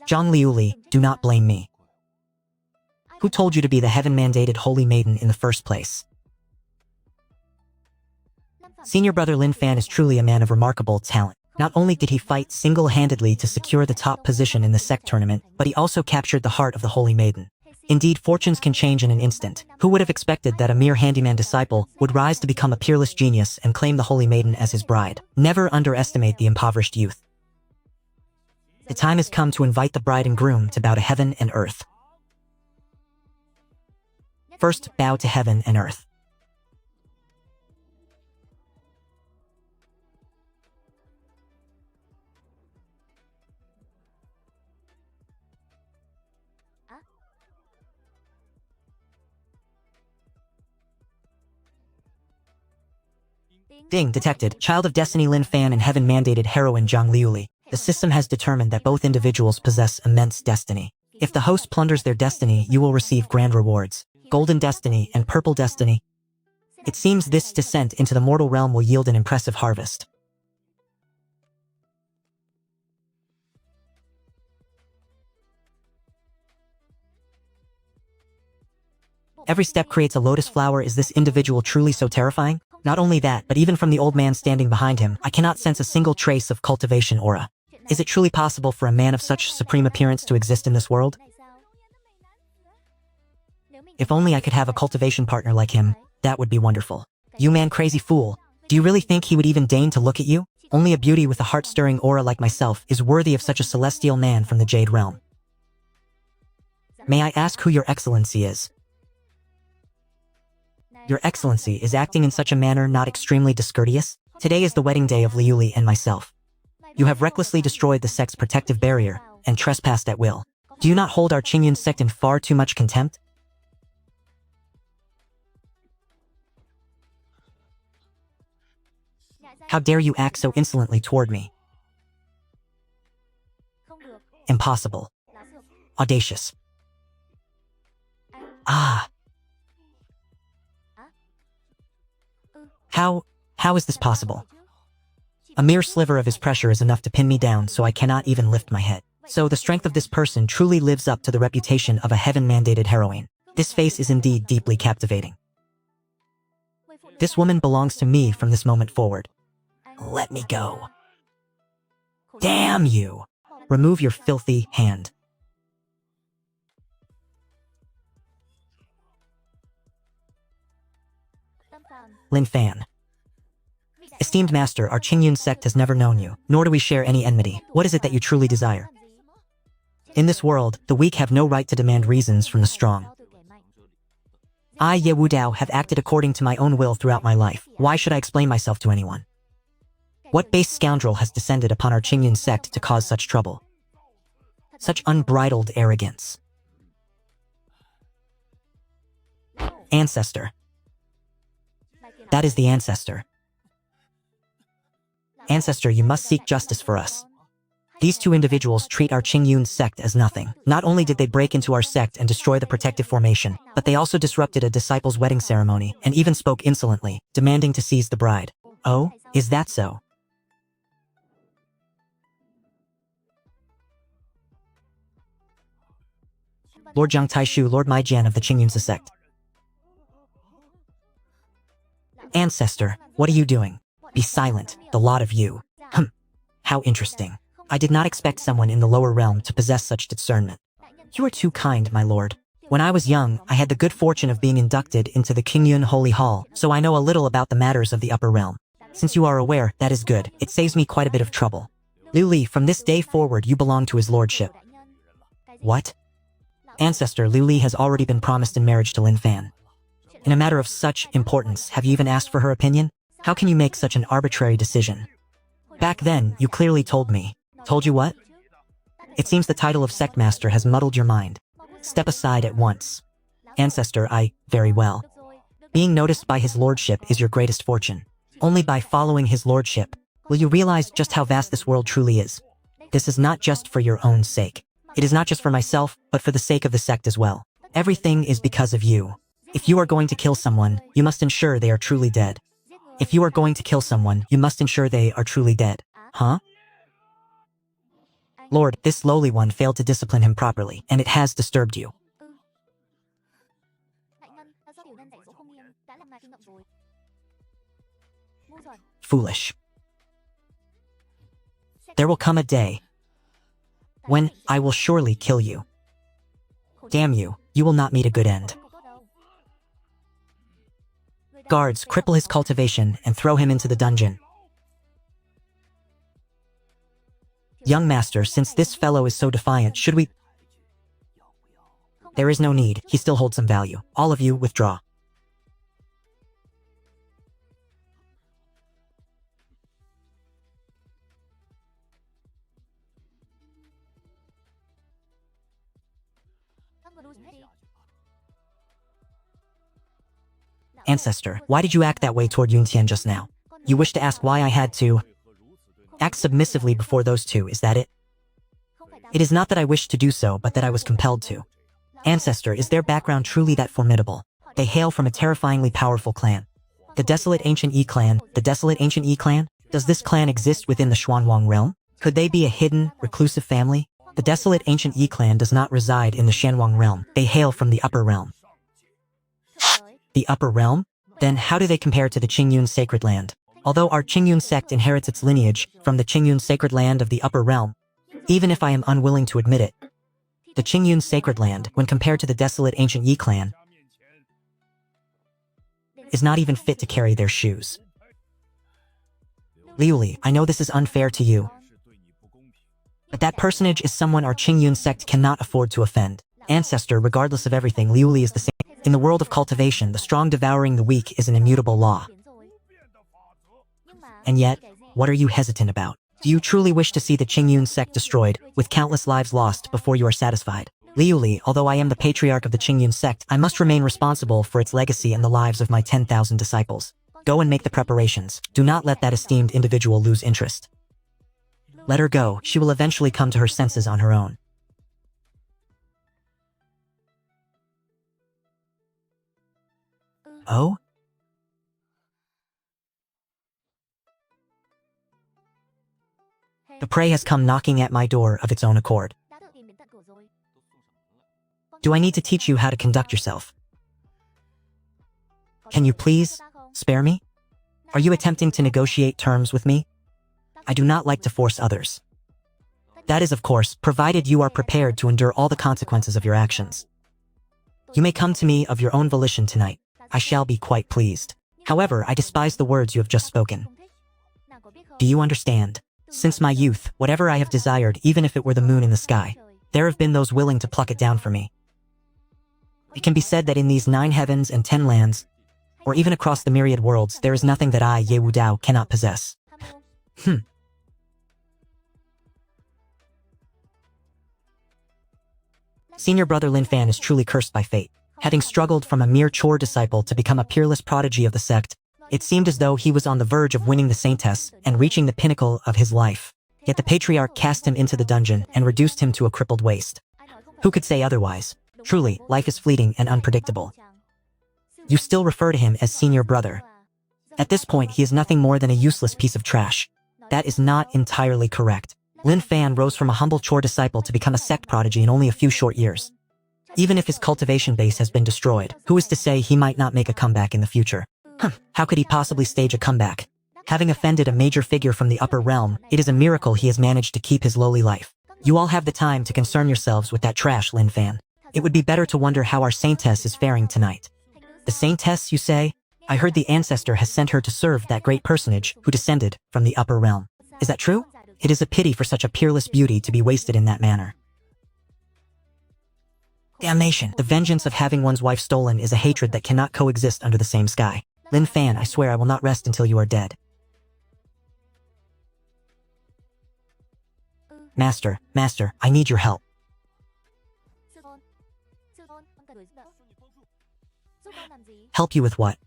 Jiang Liuli, do not blame me. Who told you to be the heaven-mandated Holy Maiden in the first place? Senior brother Lin Fan is truly a man of remarkable talent. Not only did he fight single-handedly to secure the top position in the sect tournament, but he also captured the heart of the Holy Maiden. Indeed, fortunes can change in an instant. Who would have expected that a mere handyman disciple would rise to become a peerless genius and claim the Holy Maiden as his bride? Never underestimate the impoverished youth. The time has come to invite the bride and groom to bow to heaven and earth. First, bow to heaven and earth. Ding, detected. Child of Destiny Lin Fan and heaven-mandated heroine Jiang Liuli. The system has determined that both individuals possess immense destiny. If the host plunders their destiny, you will receive grand rewards. Golden destiny and purple destiny. It seems this descent into the mortal realm will yield an impressive harvest. Every step creates a lotus flower. Is this individual truly so terrifying? Not only that, but even from the old man standing behind him, I cannot sense a single trace of cultivation aura. Is it truly possible for a man of such supreme appearance to exist in this world? If only I could have a cultivation partner like him, that would be wonderful. You man crazy fool, do you really think he would even deign to look at you? Only a beauty with a heart-stirring aura like myself is worthy of such a celestial man from the Jade Realm. May I ask who your excellency is? Your Excellency is acting in such a manner not extremely discourteous? Today is the wedding day of Liuli and myself. You have recklessly destroyed the sect's protective barrier and trespassed at will. Do you not hold our Qingyun sect in far too much contempt? How dare you act so insolently toward me? Impossible. Audacious. Ah. How is this possible? A mere sliver of his pressure is enough to pin me down so I cannot even lift my head. So the strength of this person truly lives up to the reputation of a heaven-mandated heroine. This face is indeed deeply captivating. This woman belongs to me from this moment forward. Let me go. Damn you! Remove your filthy hand. Lin Fan. Esteemed master, our Qingyun sect has never known you, nor do we share any enmity. What is it that you truly desire? In this world, the weak have no right to demand reasons from the strong. I, Wudao, have acted according to my own will throughout my life. Why should I explain myself to anyone? What base scoundrel has descended upon our Qingyun sect to cause such trouble? Such unbridled arrogance. Ancestor. That is the ancestor. Ancestor, you must seek justice for us. These two individuals treat our Qingyun sect as nothing. Not only did they break into our sect and destroy the protective formation, but they also disrupted a disciple's wedding ceremony and even spoke insolently, demanding to seize the bride. Oh, is that so? Lord Zhang Taishu, Lord Maijian of the Qingyun sect. Ancestor, what are you doing? Be silent, the lot of you. How interesting. I did not expect someone in the lower realm to possess such discernment. You are too kind, my lord. When I was young, I had the good fortune of being inducted into the Qingyun Holy Hall, so I know a little about the matters of the upper realm. Since you are aware, that is good. It saves me quite a bit of trouble. Liuli, from this day forward, you belong to his lordship. What? Ancestor, Liuli has already been promised in marriage to Lin Fan. In a matter of such importance, have you even asked for her opinion? How can you make such an arbitrary decision? Back then, you clearly told me. Told you what? It seems the title of sect master has muddled your mind. Step aside at once. Ancestor, very well. Being noticed by his lordship is your greatest fortune. Only by following his lordship will you realize just how vast this world truly is. This is not just for your own sake. It is not just for myself, but for the sake of the sect as well. Everything is because of you. If you are going to kill someone, you must ensure they are truly dead. If you are going to kill someone, you must ensure they are truly dead. Huh? Lord, this lowly one failed to discipline him properly, and it has disturbed you. Foolish. There will come a day when I will surely kill you. Damn you, you will not meet a good end. Guards, cripple his cultivation and throw him into the dungeon. Young master, since this fellow is so defiant, should we... There is no need, he still holds some value. All of you, withdraw. Ancestor, why did you act that way toward Yuntian just now? You wish to ask why I had to act submissively before those two, is that it? It is not that I wished to do so, but that I was compelled to. Ancestor, is their background truly that formidable? They hail from a terrifyingly powerful clan. The Desolate Ancient Yi Clan. The Desolate Ancient Yi Clan? Does this clan exist within the Xuanwang realm? Could they be a hidden, reclusive family? The Desolate Ancient Yi Clan does not reside in the Xuanwang realm. They hail from the upper realm. The upper realm? Then how do they compare to the Qingyun sacred land? Although our Qingyun sect inherits its lineage from the Qingyun sacred land of the upper realm, even if I am unwilling to admit it, the Qingyun sacred land, when compared to the Desolate Ancient Yi Clan, is not even fit to carry their shoes. Liuli, I know this is unfair to you, but that personage is someone our Qingyun sect cannot afford to offend. Ancestor, regardless of everything, Liuli is the same. In the world of cultivation, the strong devouring the weak is an immutable law. And yet, what are you hesitant about? Do you truly wish to see the Qingyun sect destroyed, with countless lives lost, before you are satisfied? Liuli, although I am the patriarch of the Qingyun sect, I must remain responsible for its legacy and the lives of my 10,000 disciples. Go and make the preparations. Do not let that esteemed individual lose interest. Let her go, she will eventually come to her senses on her own. Oh? The prey has come knocking at my door of its own accord. Do I need to teach you how to conduct yourself? Can you please spare me? Are you attempting to negotiate terms with me? I do not like to force others. That is, of course, provided you are prepared to endure all the consequences of your actions. You may come to me of your own volition tonight. I shall be quite pleased. However, I despise the words you have just spoken. Do you understand? Since my youth, whatever I have desired, even if it were the moon in the sky, there have been those willing to pluck it down for me. It can be said that in these 9 heavens and 10 lands, or even across the myriad worlds, there is nothing that I, Ye Wudao, cannot possess. Senior brother Lin Fan is truly cursed by fate. Having struggled from a mere chore disciple to become a peerless prodigy of the sect, it seemed as though he was on the verge of winning the saintess and reaching the pinnacle of his life. Yet the patriarch cast him into the dungeon and reduced him to a crippled waste. Who could say otherwise? Truly, life is fleeting and unpredictable. You still refer to him as senior brother. At this point, he is nothing more than a useless piece of trash. That is not entirely correct. Lin Fan rose from a humble chore disciple to become a sect prodigy in only a few short years. Even if his cultivation base has been destroyed, who is to say he might not make a comeback in the future? How could he possibly stage a comeback? Having offended a major figure from the upper realm, it is a miracle he has managed to keep his lowly life. You all have the time to concern yourselves with that trash, Lin Fan. It would be better to wonder how our saintess is faring tonight. The saintess, you say? I heard the ancestor has sent her to serve that great personage who descended from the upper realm. Is that true? It is a pity for such a peerless beauty to be wasted in that manner. Damnation! The vengeance of having one's wife stolen is a hatred that cannot coexist under the same sky. Lin Fan, I swear I will not rest until you are dead. Master, I need your help. Help you with what?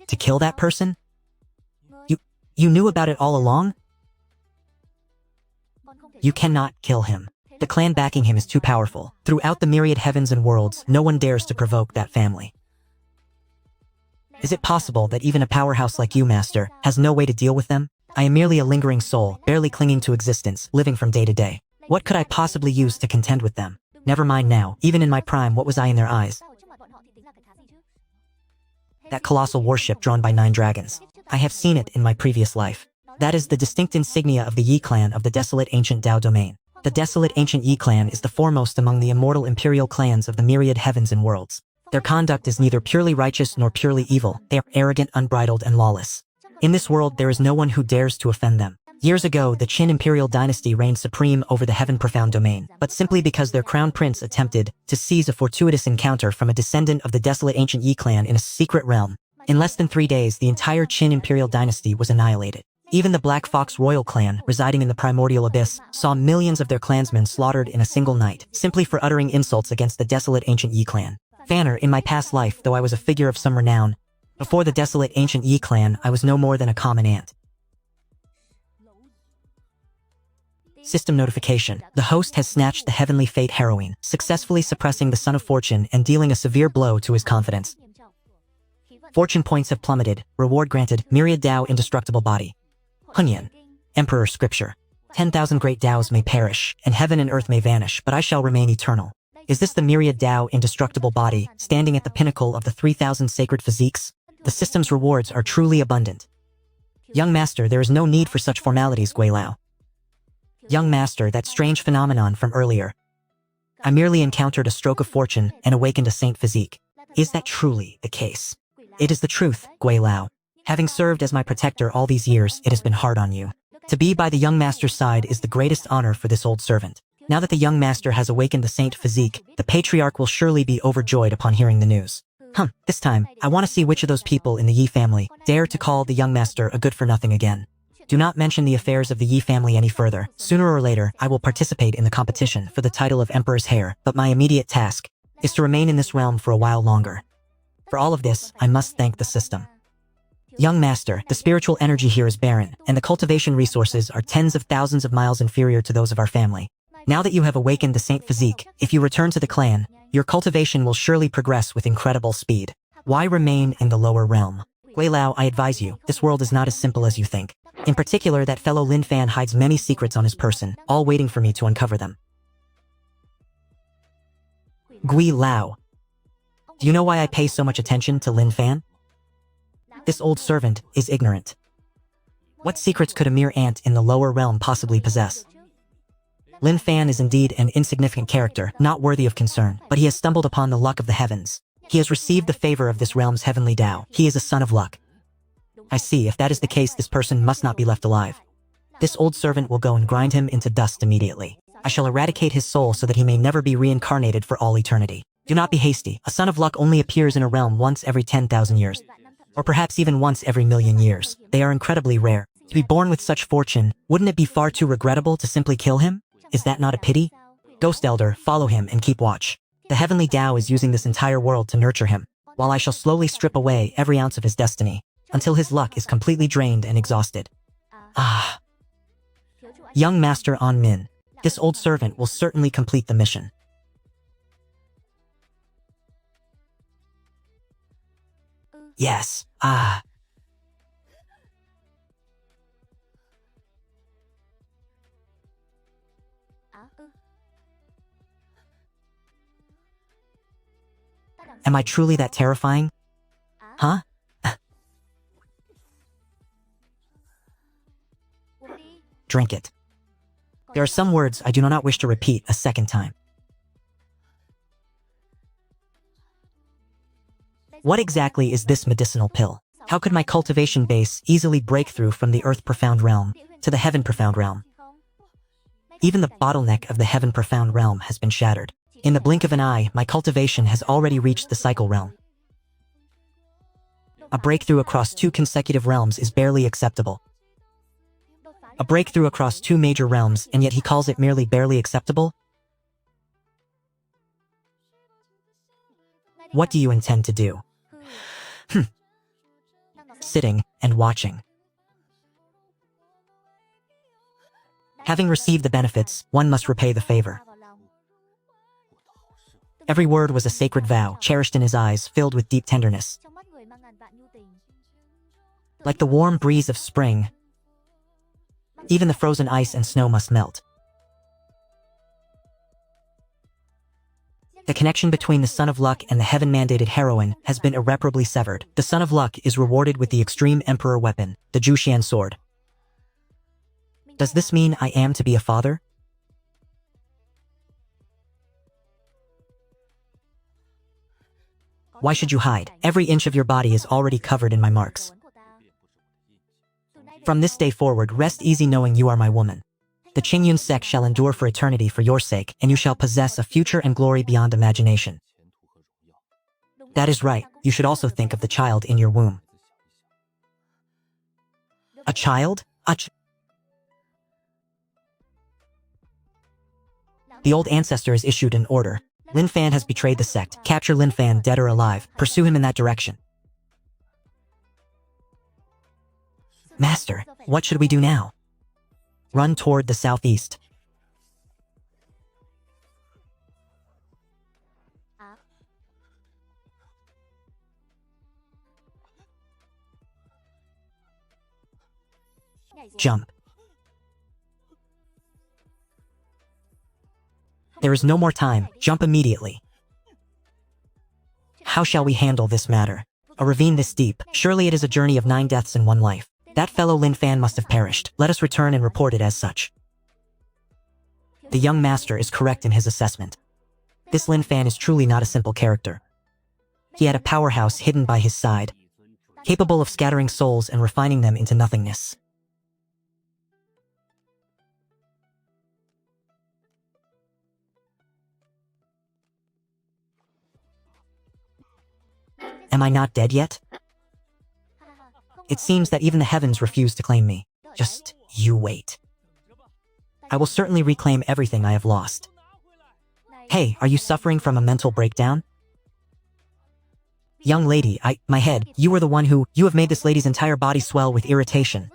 To kill that person? You knew about it all along? You cannot kill him. The clan backing him is too powerful. Throughout the myriad heavens and worlds, no one dares to provoke that family. Is it possible that even a powerhouse like you, Master, has no way to deal with them? I am merely a lingering soul, barely clinging to existence, living from day to day. What could I possibly use to contend with them? Never mind now, even in my prime, what was I in their eyes? That colossal warship drawn by 9 dragons. I have seen it in my previous life. That is the distinct insignia of the Yi clan of the desolate ancient Dao domain. The desolate ancient Yi clan is the foremost among the immortal imperial clans of the myriad heavens and worlds. Their conduct is neither purely righteous nor purely evil. They are arrogant, unbridled, and lawless. In this world, there is no one who dares to offend them. Years ago, the Qin imperial dynasty reigned supreme over the heaven-profound domain, but simply because their crown prince attempted to seize a fortuitous encounter from a descendant of the desolate ancient Yi clan in a secret realm. In less than 3 days, the entire Qin imperial dynasty was annihilated. Even the Black Fox royal clan, residing in the primordial abyss, saw millions of their clansmen slaughtered in a single night, simply for uttering insults against the desolate ancient Yi clan. Fanner, in my past life, though I was a figure of some renown, before the desolate ancient Yi clan, I was no more than a common ant. System notification. The host has snatched the heavenly fate heroine, successfully suppressing the Son of Fortune and dealing a severe blow to his confidence. Fortune points have plummeted. Reward granted. Myriad Dao indestructible body. Hunyan. Emperor scripture. 10,000 great Daos may perish, and heaven and earth may vanish, but I shall remain eternal. Is this the Myriad Dao indestructible body, standing at the pinnacle of the 3,000 sacred physiques? The system's rewards are truly abundant. Young master, there is no need for such formalities, Guilao. Young master, that strange phenomenon from earlier. I merely encountered a stroke of fortune and awakened a saint physique. Is that truly the case? It is the truth, Guilao. Having served as my protector all these years, it has been hard on you. To be by the young master's side is the greatest honor for this old servant. Now that the young master has awakened the saint physique, the patriarch will surely be overjoyed upon hearing the news. This time, I want to see which of those people in the Yi family dare to call the young master a good-for-nothing again. Do not mention the affairs of the Yi family any further. Sooner or later, I will participate in the competition for the title of Emperor's Heir, but my immediate task is to remain in this realm for a while longer. For all of this, I must thank the system. Young master, the spiritual energy here is barren, and the cultivation resources are tens of thousands of miles inferior to those of our family. Now that you have awakened the saint physique, if you return to the clan, your cultivation will surely progress with incredible speed. Why remain in the lower realm? Guilao, I advise you, this world is not as simple as you think. In particular, that fellow Lin Fan hides many secrets on his person, all waiting for me to uncover them. Guilao. Do you know why I pay so much attention to Lin Fan? This old servant is ignorant. What secrets could a mere ant in the lower realm possibly possess? Lin Fan is indeed an insignificant character, not worthy of concern, but he has stumbled upon the luck of the heavens. He has received the favor of this realm's heavenly Dao. He is a son of luck. I see, if that is the case, this person must not be left alive. This old servant will go and grind him into dust immediately. I shall eradicate his soul so that he may never be reincarnated for all eternity. Do not be hasty. A son of luck only appears in a realm once every 10,000 years. Or perhaps even once every million years. They are incredibly rare. To be born with such fortune, wouldn't it be far too regrettable to simply kill him? Is that not a pity? Ghost Elder, follow him and keep watch. The heavenly Dao is using this entire world to nurture him, while I shall slowly strip away every ounce of his destiny, until his luck is completely drained and exhausted. Ah. Young Master An Min. This old servant will certainly complete the mission. Yes. Ah. Am I truly that terrifying? Huh? Drink it. There are some words I do not wish to repeat a second time. What exactly is this medicinal pill? How could my cultivation base easily break through from the Earth Profound Realm to the Heaven Profound Realm? Even the bottleneck of the Heaven Profound Realm has been shattered. In the blink of an eye, my cultivation has already reached the cycle realm. A breakthrough across 2 consecutive realms is barely acceptable. A breakthrough across 2 major realms, and yet he calls it merely barely acceptable? What do you intend to do? Sitting and watching. Having received the benefits, one must repay the favor. Every word was a sacred vow, cherished in his eyes, filled with deep tenderness. Like the warm breeze of spring, even the frozen ice and snow must melt. The connection between the Son of Luck and the heaven-mandated heroine has been irreparably severed. The Son of Luck is rewarded with the extreme emperor weapon, the Jushian sword. Does this mean I am to be a father? Why should you hide? Every inch of your body is already covered in my marks. From this day forward, rest easy knowing you are my woman. The Qingyun sect shall endure for eternity for your sake, and you shall possess a future and glory beyond imagination. That is right, you should also think of the child in your womb. A child? The old ancestor has issued an order. Lin Fan has betrayed the sect. Capture Lin Fan, dead or alive. Pursue him in that direction. Master, what should we do now? Run toward the southeast. Jump. There is no more time. Jump immediately. How shall we handle this matter? A ravine this deep. Surely it is a journey of 9 deaths in 1 life. That fellow Lin Fan must have perished. Let us return and report it as such. The young master is correct in his assessment. This Lin Fan is truly not a simple character. He had a powerhouse hidden by his side, capable of scattering souls and refining them into nothingness. Am I not dead yet? It seems that even the heavens refuse to claim me. Just you wait. I will certainly reclaim everything I have lost. Hey, are you suffering from a mental breakdown? Young lady, my head, you were the one who, you have made this lady's entire body swell with irritation.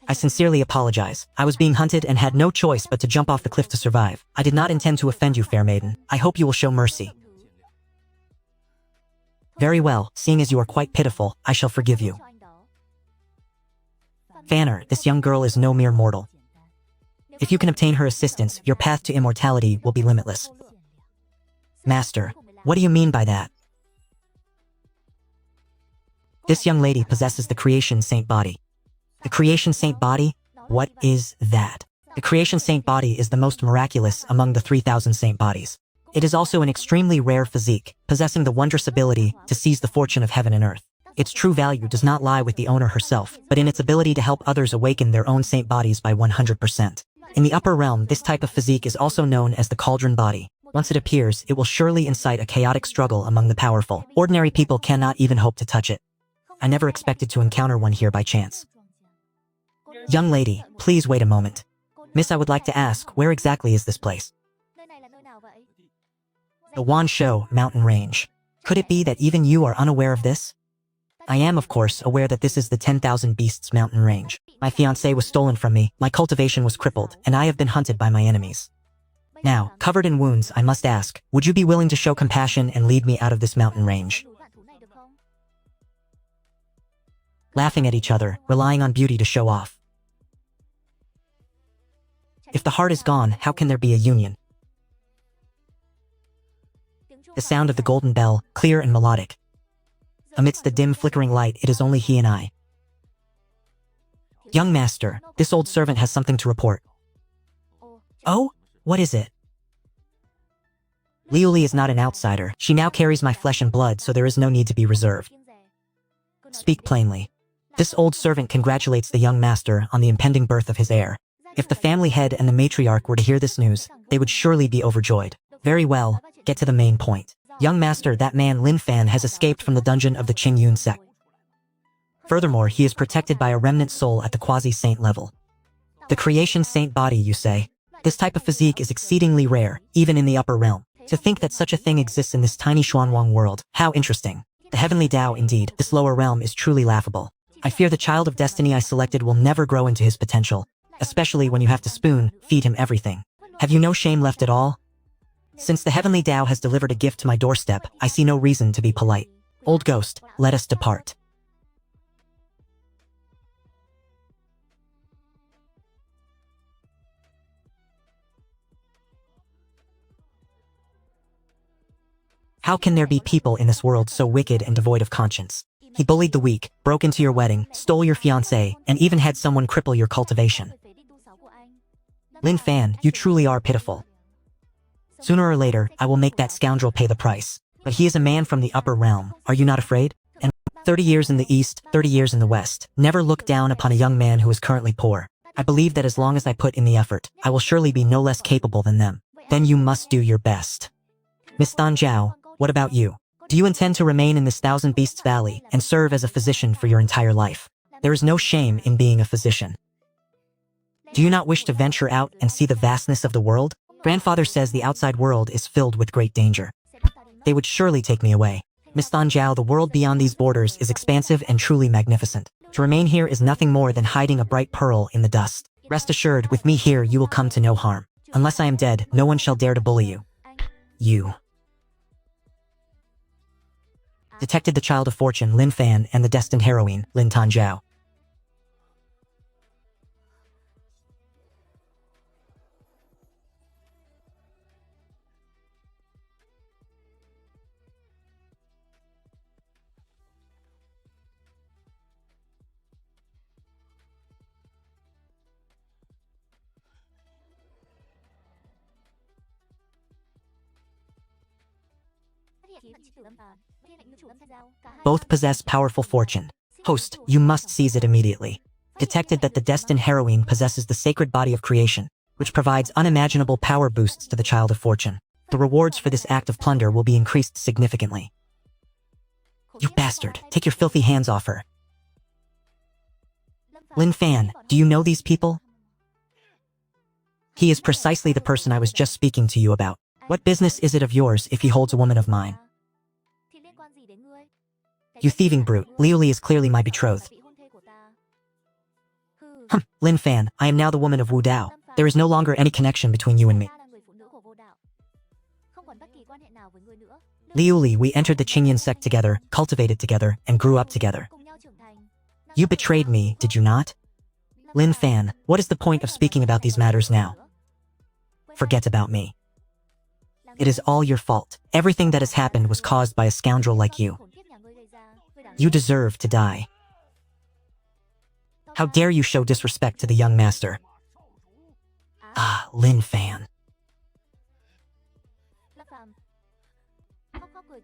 I sincerely apologize. I was being hunted and had no choice but to jump off the cliff to survive. I did not intend to offend you, fair maiden. I hope you will show mercy. Very well, seeing as you are quite pitiful, I shall forgive you. Fanner, this young girl is no mere mortal. If you can obtain her assistance, your path to immortality will be limitless. Master, what do you mean by that? This young lady possesses the Creation Saint Body. The Creation Saint Body? What is that? The Creation Saint Body is the most miraculous among the 3,000 saint bodies. It is also an extremely rare physique, possessing the wondrous ability to seize the fortune of heaven and earth. Its true value does not lie with the owner herself, but in its ability to help others awaken their own saint bodies by 100%. In the upper realm, this type of physique is also known as the cauldron body. Once it appears, it will surely incite a chaotic struggle among the powerful. Ordinary people cannot even hope to touch it. I never expected to encounter one here by chance. Young lady, please wait a moment. Miss, I would like to ask, where exactly is this place? The Wansho Mountain Range. Could it be that even you are unaware of this? I am, of course, aware that this is the 10,000 Beasts Mountain Range. My fiancé was stolen from me, my cultivation was crippled, and I have been hunted by my enemies. Now, covered in wounds, I must ask, would you be willing to show compassion and lead me out of this mountain range? Laughing at each other, relying on beauty to show off. If the heart is gone, how can there be a union? The sound of the golden bell, clear and melodic. Amidst the dim flickering light, it is only he and I. Young master, this old servant has something to report. Oh? What is it? Liuli is not an outsider. She now carries my flesh and blood, so there is no need to be reserved. Speak plainly. This old servant congratulates the young master on the impending birth of his heir. If the family head and the matriarch were to hear this news, they would surely be overjoyed. Very well, get to the main point. Young master, that man Lin Fan has escaped from the dungeon of the Qingyun sect. Furthermore, he is protected by a remnant soul at the quasi-saint level. The Creation Saint Body, you say? This type of physique is exceedingly rare, even in the upper realm. To think that such a thing exists in this tiny Xuanwang world, how interesting. The heavenly Tao, indeed, this lower realm is truly laughable. I fear the child of destiny I selected will never grow into his potential, especially when you have to feed him everything. Have you no shame left at all? Since the heavenly Tao has delivered a gift to my doorstep, I see no reason to be polite. Old ghost, let us depart. How can there be people in this world so wicked and devoid of conscience? He bullied the weak, broke into your wedding, stole your fiancée, and even had someone cripple your cultivation. Lin Fan, you truly are pitiful. Sooner or later, I will make that scoundrel pay the price. But he is a man from the upper realm, are you not afraid? And 30 years in the east, 30 years in the west, never look down upon a young man who is currently poor. I believe that as long as I put in the effort, I will surely be no less capable than them. Then you must do your best. Miss Tan Zhao, what about you? Do you intend to remain in this Thousand Beasts Valley and serve as a physician for your entire life? There is no shame in being a physician. Do you not wish to venture out and see the vastness of the world? Grandfather says the outside world is filled with great danger. They would surely take me away. Miss Tan Zhao, the world beyond these borders is expansive and truly magnificent. To remain here is nothing more than hiding a bright pearl in the dust. Rest assured, with me here you will come to no harm. Unless I am dead, no one shall dare to bully you. You. Detected the child of fortune, Lin Fan, and the destined heroine, Lin Tan Zhao. Both possess powerful fortune. Host, you must seize it immediately. Detected that the destined heroine possesses the sacred body of creation, which provides unimaginable power boosts to the child of fortune. The rewards for this act of plunder will be increased significantly. You bastard, take your filthy hands off her. Lin Fan, do you know these people? He is precisely the person I was just speaking to you about. What business is it of yours if he holds a woman of mine? You thieving brute, Liuli is clearly my betrothed. Lin Fan, I am now the woman of Wudao. There is no longer any connection between you and me. Liuli, we entered the Qingyan sect together, cultivated together, and grew up together. You betrayed me, did you not? Lin Fan, what is the point of speaking about these matters now? Forget about me. It is all your fault. Everything that has happened was caused by a scoundrel like you. You deserve to die. How dare you show disrespect to the young master? Ah, Lin Fan.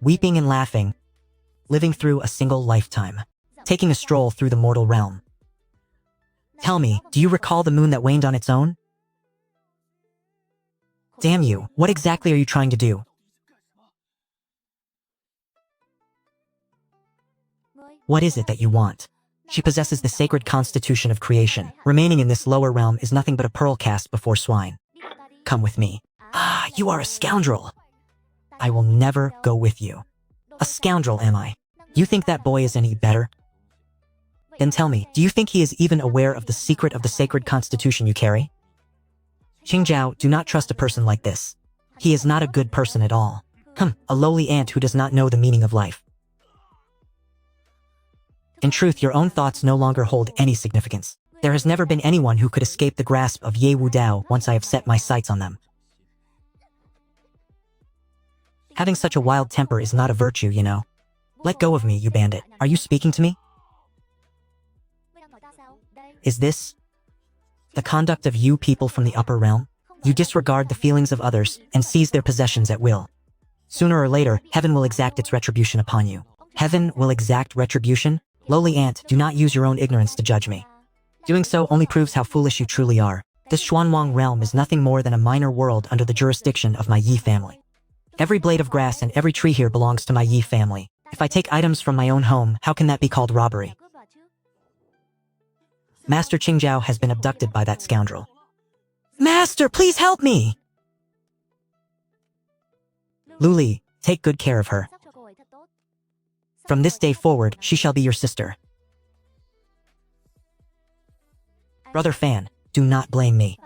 Weeping and laughing, living through a single lifetime, taking a stroll through the mortal realm. Tell me, do you recall the moon that waned on its own? Damn you, what exactly are you trying to do? What is it that you want? She possesses the sacred constitution of creation. Remaining in this lower realm is nothing but a pearl cast before swine. Come with me. Ah, you are a scoundrel. I will never go with you. A scoundrel, am I? You think that boy is any better? Then tell me, do you think he is even aware of the secret of the sacred constitution you carry? Qingzhao, do not trust a person like this. He is not a good person at all. A lowly ant who does not know the meaning of life. In truth, your own thoughts no longer hold any significance. There has never been anyone who could escape the grasp of Ye Wudao once I have set my sights on them. Having such a wild temper is not a virtue, you know. Let go of me, you bandit. Are you speaking to me? Is this the conduct of you people from the upper realm? You disregard the feelings of others and seize their possessions at will. Sooner or later, heaven will exact its retribution upon you. Heaven will exact retribution? Lowly ant, do not use your own ignorance to judge me. Doing so only proves how foolish you truly are. This Xuanwang realm is nothing more than a minor world under the jurisdiction of my Yi family. Every blade of grass and every tree here belongs to my Yi family. If I take items from my own home, how can that be called robbery? Master Qingzhao has been abducted by that scoundrel. Master, please help me! Liuli, take good care of her. From this day forward, she shall be your sister. Brother Fan, do not blame me.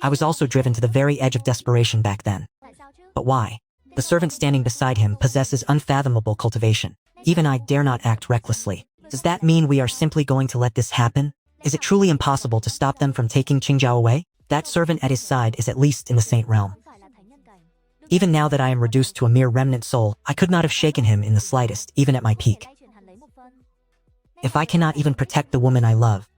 I was also driven to the very edge of desperation back then. But why? The servant standing beside him possesses unfathomable cultivation. Even I dare not act recklessly. Does that mean we are simply going to let this happen? Is it truly impossible to stop them from taking Qingzhao away? That servant at his side is at least in the saint realm. Even now that I am reduced to a mere remnant soul, I could not have shaken him in the slightest, even at my peak. If I cannot even protect the woman I love,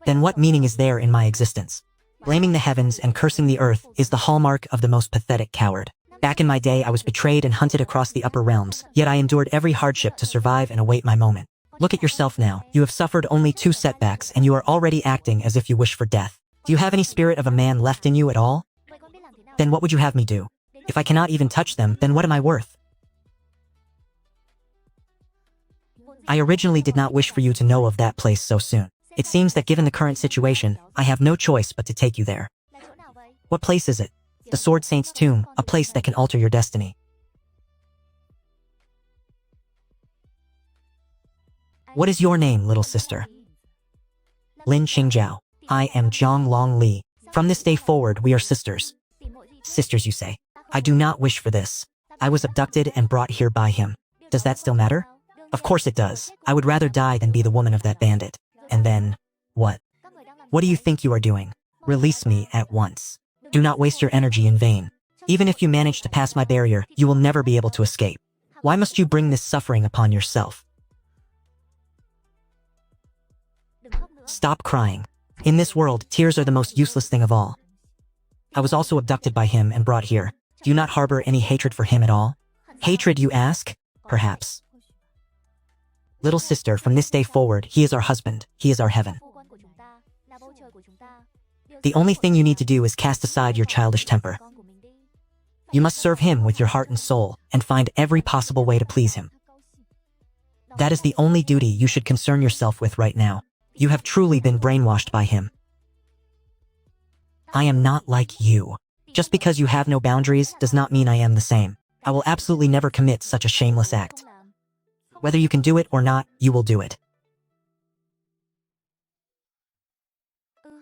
then what meaning is there in my existence? Blaming the heavens and cursing the earth is the hallmark of the most pathetic coward. Back in my day, I was betrayed and hunted across the upper realms, yet I endured every hardship to survive and await my moment. Look at yourself now. You have suffered only 2 setbacks and you are already acting as if you wish for death. Do you have any spirit of a man left in you at all? Then what would you have me do? If I cannot even touch them, then what am I worth? I originally did not wish for you to know of that place so soon. It seems that given the current situation, I have no choice but to take you there. What place is it? The Sword Saint's tomb, a place that can alter your destiny. What is your name, little sister? Lin Qingjiao. I am Jiang Liuli. From this day forward, we are sisters. Sisters, you say? I do not wish for this. I was abducted and brought here by him. Does that still matter? Of course it does. I would rather die than be the woman of that bandit. And then, what? What do you think you are doing? Release me at once. Do not waste your energy in vain. Even if you manage to pass my barrier, you will never be able to escape. Why must you bring this suffering upon yourself? Stop crying. In this world, tears are the most useless thing of all. I was also abducted by him and brought here. Do you not harbor any hatred for him at all? Hatred, you ask? Perhaps. Little sister, from this day forward, he is our husband. He is our heaven. The only thing you need to do is cast aside your childish temper. You must serve him with your heart and soul, and find every possible way to please him. That is the only duty you should concern yourself with right now. You have truly been brainwashed by him. I am not like you. Just because you have no boundaries does not mean I am the same. I will absolutely never commit such a shameless act. Whether you can do it or not, you will do it.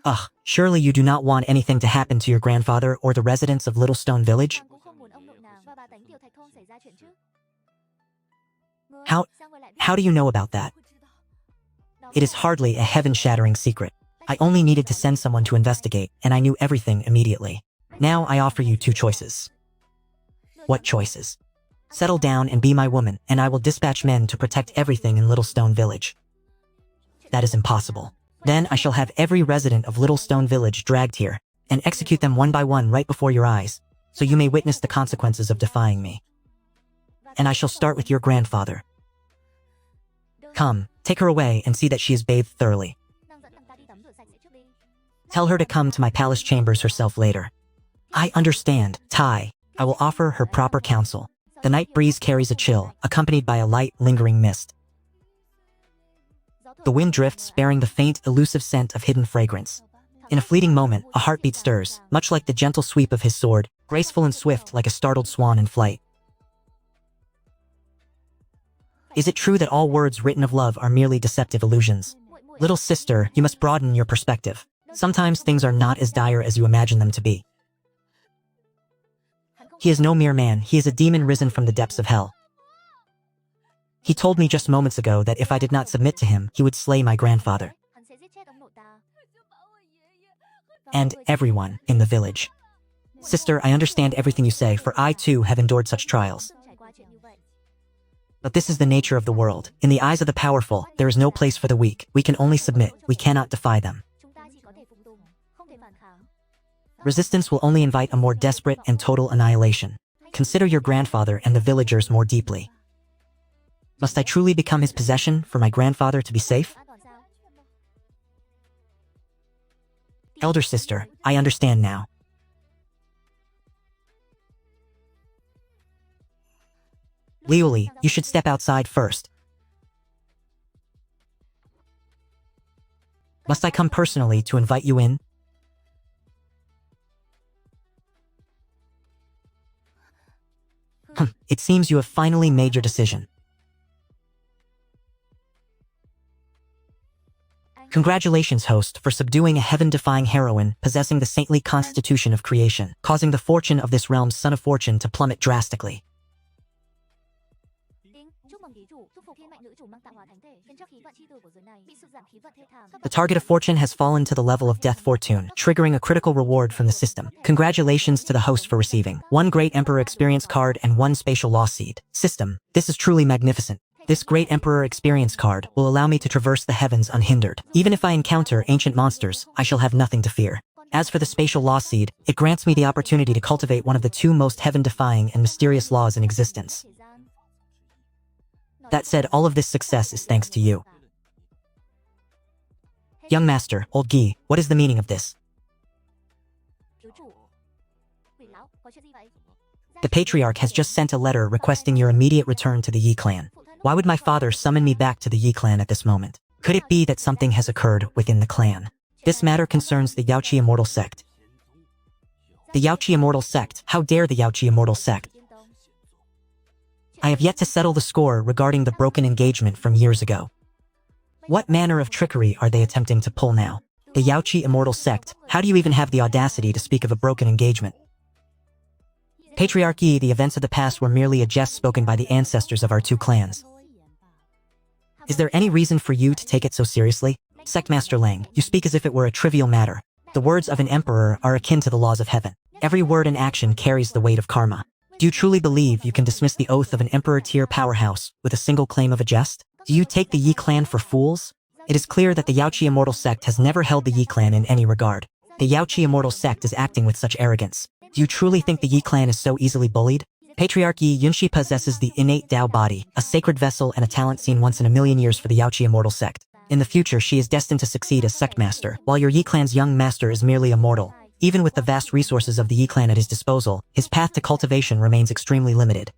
Ugh, surely you do not want anything to happen to your grandfather or the residents of Little Stone Village? How do you know about that? It is hardly a heaven-shattering secret. I only needed to send someone to investigate, and I knew everything immediately. Now I offer you 2 choices. What choices? Settle down and be my woman, and I will dispatch men to protect everything in Little Stone Village. That is impossible. Then I shall have every resident of Little Stone Village dragged here, and execute them one by one right before your eyes, so you may witness the consequences of defying me. And I shall start with your grandfather. Come, take her away and see that she is bathed thoroughly. Tell her to come to my palace chambers herself later. I understand, Tai. I will offer her proper counsel. The night breeze carries a chill, accompanied by a light, lingering mist. The wind drifts, bearing the faint, elusive scent of hidden fragrance. In a fleeting moment, a heartbeat stirs, much like the gentle sweep of his sword, graceful and swift like a startled swan in flight. Is it true that all words written of love are merely deceptive illusions? Little sister, you must broaden your perspective. Sometimes things are not as dire as you imagine them to be. He is no mere man, he is a demon risen from the depths of hell. He told me just moments ago that if I did not submit to him, he would slay my grandfather. And everyone in the village. Sister, I understand everything you say, for I too have endured such trials. But this is the nature of the world. In the eyes of the powerful, there is no place for the weak. We can only submit, we cannot defy them. Resistance will only invite a more desperate and total annihilation. Consider your grandfather and the villagers more deeply. Must I truly become his possession for my grandfather to be safe? Elder sister, I understand now. Liuli, you should step outside first. Must I come personally to invite you in? It seems you have finally made your decision. Congratulations, host, for subduing a heaven-defying heroine possessing the saintly constitution of creation, causing the fortune of this realm's son of fortune to plummet drastically. The target of fortune has fallen to the level of death fortune, triggering a critical reward from the system. Congratulations to the host for receiving 1 Great Emperor Experience card and 1 Spatial Law Seed. System, this is truly magnificent. This Great Emperor Experience card will allow me to traverse the heavens unhindered. Even if I encounter ancient monsters, I shall have nothing to fear. As for the Spatial Law Seed, it grants me the opportunity to cultivate one of the 2 most heaven-defying and mysterious laws in existence. That said, all of this success is thanks to you. Young Master, Old Gi, what is the meaning of this? The Patriarch has just sent a letter requesting your immediate return to the Yi clan. Why would my father summon me back to the Yi clan at this moment? Could it be that something has occurred within the clan? This matter concerns the Yaoqi Immortal Sect. The Yaoqi Immortal Sect? How dare the Yaoqi Immortal Sect? I have yet to settle the score regarding the broken engagement from years ago. What manner of trickery are they attempting to pull now? The Yaoqi Immortal Sect? How do you even have the audacity to speak of a broken engagement? Patriarch Yi, the events of the past were merely a jest spoken by the ancestors of our 2 clans. Is there any reason for you to take it so seriously? Sectmaster Lang, you speak as if it were a trivial matter. The words of an emperor are akin to the laws of heaven. Every word and action carries the weight of karma. Do you truly believe you can dismiss the oath of an emperor-tier powerhouse with a single claim of a jest? Do you take the Yi clan for fools? It is clear that the Yaoqi Immortal Sect has never held the Yi clan in any regard. The Yaoqi Immortal Sect is acting with such arrogance. Do you truly think the Yi clan is so easily bullied? Patriarch Yi Yunshi possesses the innate Dao body, a sacred vessel and a talent seen once in a million years for the Yaoqi Immortal Sect. In the future, she is destined to succeed as Sectmaster, while your Yi clan's young master is merely a mortal. Even with the vast resources of the Yi clan at his disposal, his path to cultivation remains extremely limited.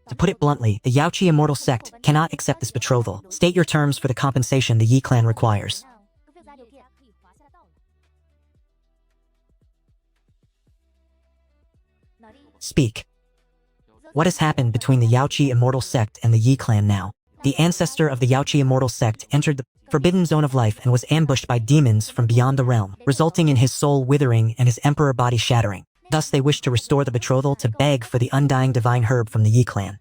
To put it bluntly, the Yaoqi Immortal Sect cannot accept this betrothal. State your terms for the compensation the Yi clan requires. Speak. What has happened between the Yaoqi Immortal Sect and the Yi clan now? The ancestor of the Yaoqi Immortal Sect entered the forbidden zone of life and was ambushed by demons from beyond the realm, resulting in his soul withering and his emperor body shattering. Thus they wish to restore the betrothal to beg for the undying divine herb from the Yi clan.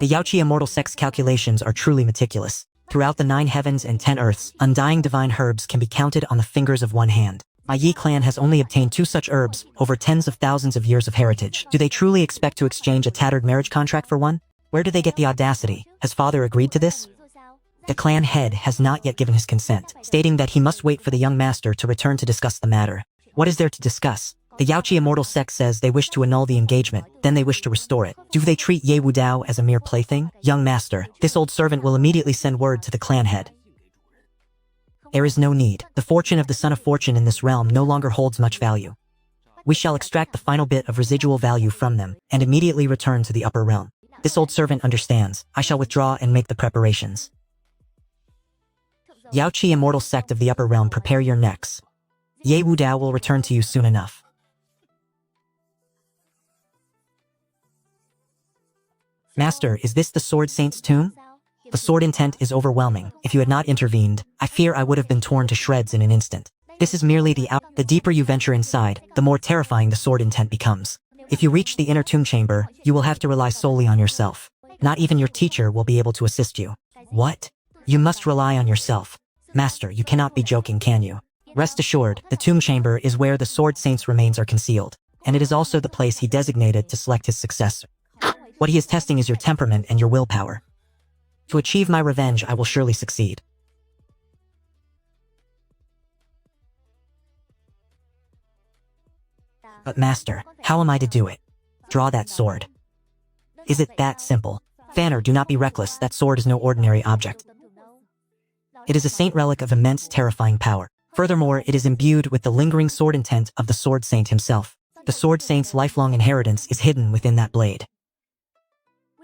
The Yaoqi Immortal Sect's calculations are truly meticulous. Throughout the 9 heavens and 10 earths, undying divine herbs can be counted on the fingers of one hand. My Yi clan has only obtained 2 such herbs over tens of thousands of years of heritage. Do they truly expect to exchange a tattered marriage contract for one? Where do they get the audacity? Has father agreed to this? The clan head has not yet given his consent, stating that he must wait for the young master to return to discuss the matter. What is there to discuss? The Yaoqi Immortal Sect says they wish to annul the engagement, then they wish to restore it. Do they treat Ye Wudao as a mere plaything? Young master, this old servant will immediately send word to the clan head. There is no need. The fortune of the Son of Fortune in this realm no longer holds much value. We shall extract the final bit of residual value from them, and immediately return to the upper realm. This old servant understands. I shall withdraw and make the preparations. Yaoqi Immortal Sect of the upper realm, prepare your necks. Ye Wudao will return to you soon enough. Master, is this the Sword Saint's tomb? The sword intent is overwhelming. If you had not intervened, I fear I would have been torn to shreds in an instant. This is merely the deeper you venture inside, the more terrifying the sword intent becomes. If you reach the inner tomb chamber, you will have to rely solely on yourself. Not even your teacher will be able to assist you. What? You must rely on yourself. Master, you cannot be joking, can you? Rest assured, the tomb chamber is where the Sword Saint's remains are concealed, and it is also the place he designated to select his successor. What he is testing is your temperament and your willpower. To achieve my revenge, I will surely succeed. But master, how am I to do it? Draw that sword. Is it that simple? Fanner, do not be reckless, that sword is no ordinary object. It is a saint relic of immense terrifying power. Furthermore, it is imbued with the lingering sword intent of the Sword Saint himself. The Sword Saint's lifelong inheritance is hidden within that blade.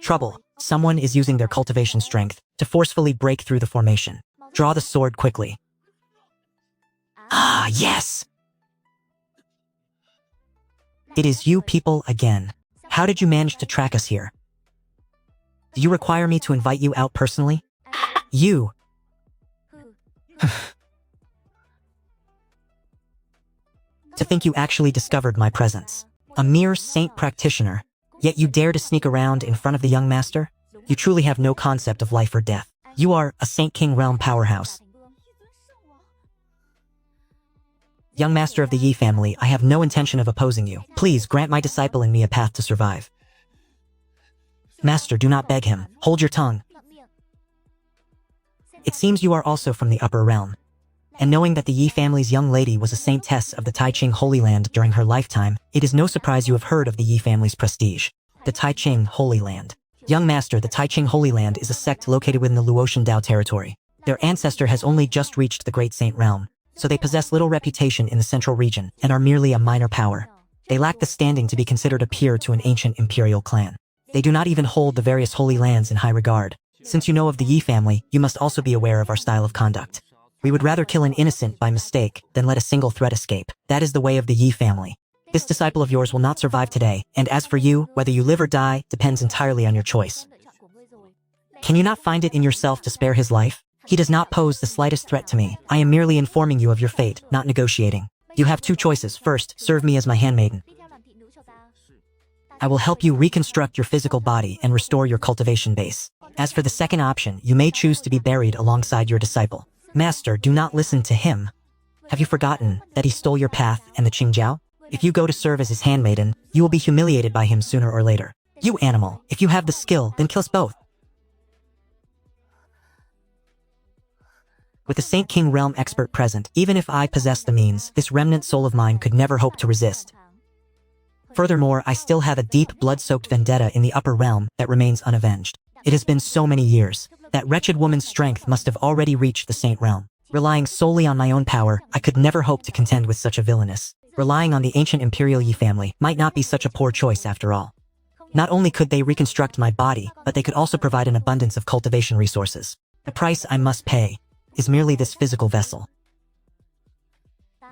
Trouble. Someone is using their cultivation strength to forcefully break through the formation. Draw the sword quickly. Ah, yes! It is you people again. How did you manage to track us here? Do you require me to invite you out personally? You! To think you actually discovered my presence. A mere saint practitioner, yet you dare to sneak around in front of the young master? You truly have no concept of life or death. You are a Saint King realm powerhouse. Young master of the Yi family, I have no intention of opposing you. Please grant my disciple and me a path to survive. Master, do not beg him. Hold your tongue. It seems you are also from the upper realm. And knowing that the Yi family's young lady was a saintess of the Taiching Holy Land during her lifetime, it is no surprise you have heard of the Yi family's prestige. The Taiching Holy Land. Young master, the Taiching Holy Land is a sect located within the Luotian Dao territory. Their ancestor has only just reached the Great Saint realm, so they possess little reputation in the central region and are merely a minor power. They lack the standing to be considered a peer to an ancient imperial clan. They do not even hold the various holy lands in high regard. Since you know of the Yi family, you must also be aware of our style of conduct. We would rather kill an innocent by mistake than let a single threat escape. That is the way of the Yi family. This disciple of yours will not survive today, and as for you, whether you live or die depends entirely on your choice. Can you not find it in yourself to spare his life? He does not pose the slightest threat to me. I am merely informing you of your fate, not negotiating. You have two choices. First, serve me as my handmaiden. I will help you reconstruct your physical body and restore your cultivation base. As for the second option, you may choose to be buried alongside your disciple. Master, do not listen to him. Have you forgotten that he stole your path and the Qingjiao? If you go to serve as his handmaiden, you will be humiliated by him sooner or later. You animal, if you have the skill, then kill us both. With the Saint King realm expert present, even if I possess the means, this remnant soul of mine could never hope to resist. Furthermore, I still have a deep blood-soaked vendetta in the upper realm that remains unavenged. It has been so many years. That wretched woman's strength must have already reached the Saint realm. Relying solely on my own power, I could never hope to contend with such a villainess. Relying on the ancient imperial Yi family might not be such a poor choice after all. Not only could they reconstruct my body, but they could also provide an abundance of cultivation resources. The price I must pay is merely this physical vessel.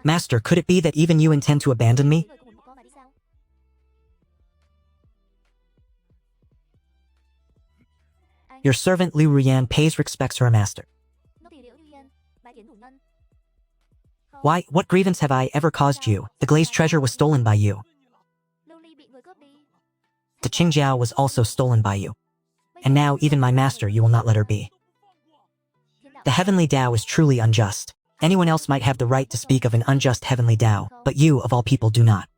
Master, could it be that even you intend to abandon me? Your servant Liu Ruyan pays respects to her master. Why, what grievance have I ever caused you? The glazed treasure was stolen by you. The Qingjiao was also stolen by you. And now even my master you will not let her be. The heavenly Dao is truly unjust. Anyone else might have the right to speak of an unjust heavenly Dao, but you, of all people, do not.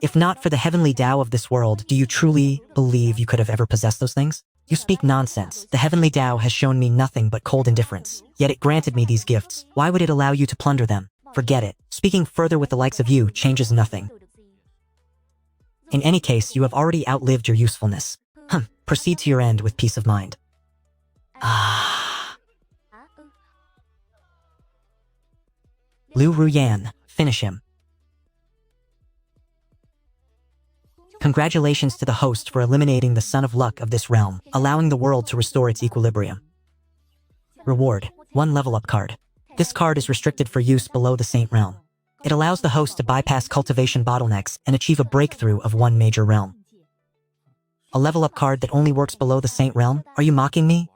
If not for the heavenly Dao of this world, do you truly believe you could have ever possessed those things? You speak nonsense. The heavenly Dao has shown me nothing but cold indifference. Yet it granted me these gifts. Why would it allow you to plunder them? Forget it. Speaking further with the likes of you changes nothing. In any case, you have already outlived your usefulness. Proceed to your end with peace of mind. Liu Ruyan, finish him. Congratulations to the host for eliminating the son of luck of this realm, allowing the world to restore its equilibrium. Reward, 1 level up card. This card is restricted for use below the Saint realm. It allows the host to bypass cultivation bottlenecks and achieve a breakthrough of 1 major realm. A level up card that only works below the Saint realm? Are you mocking me?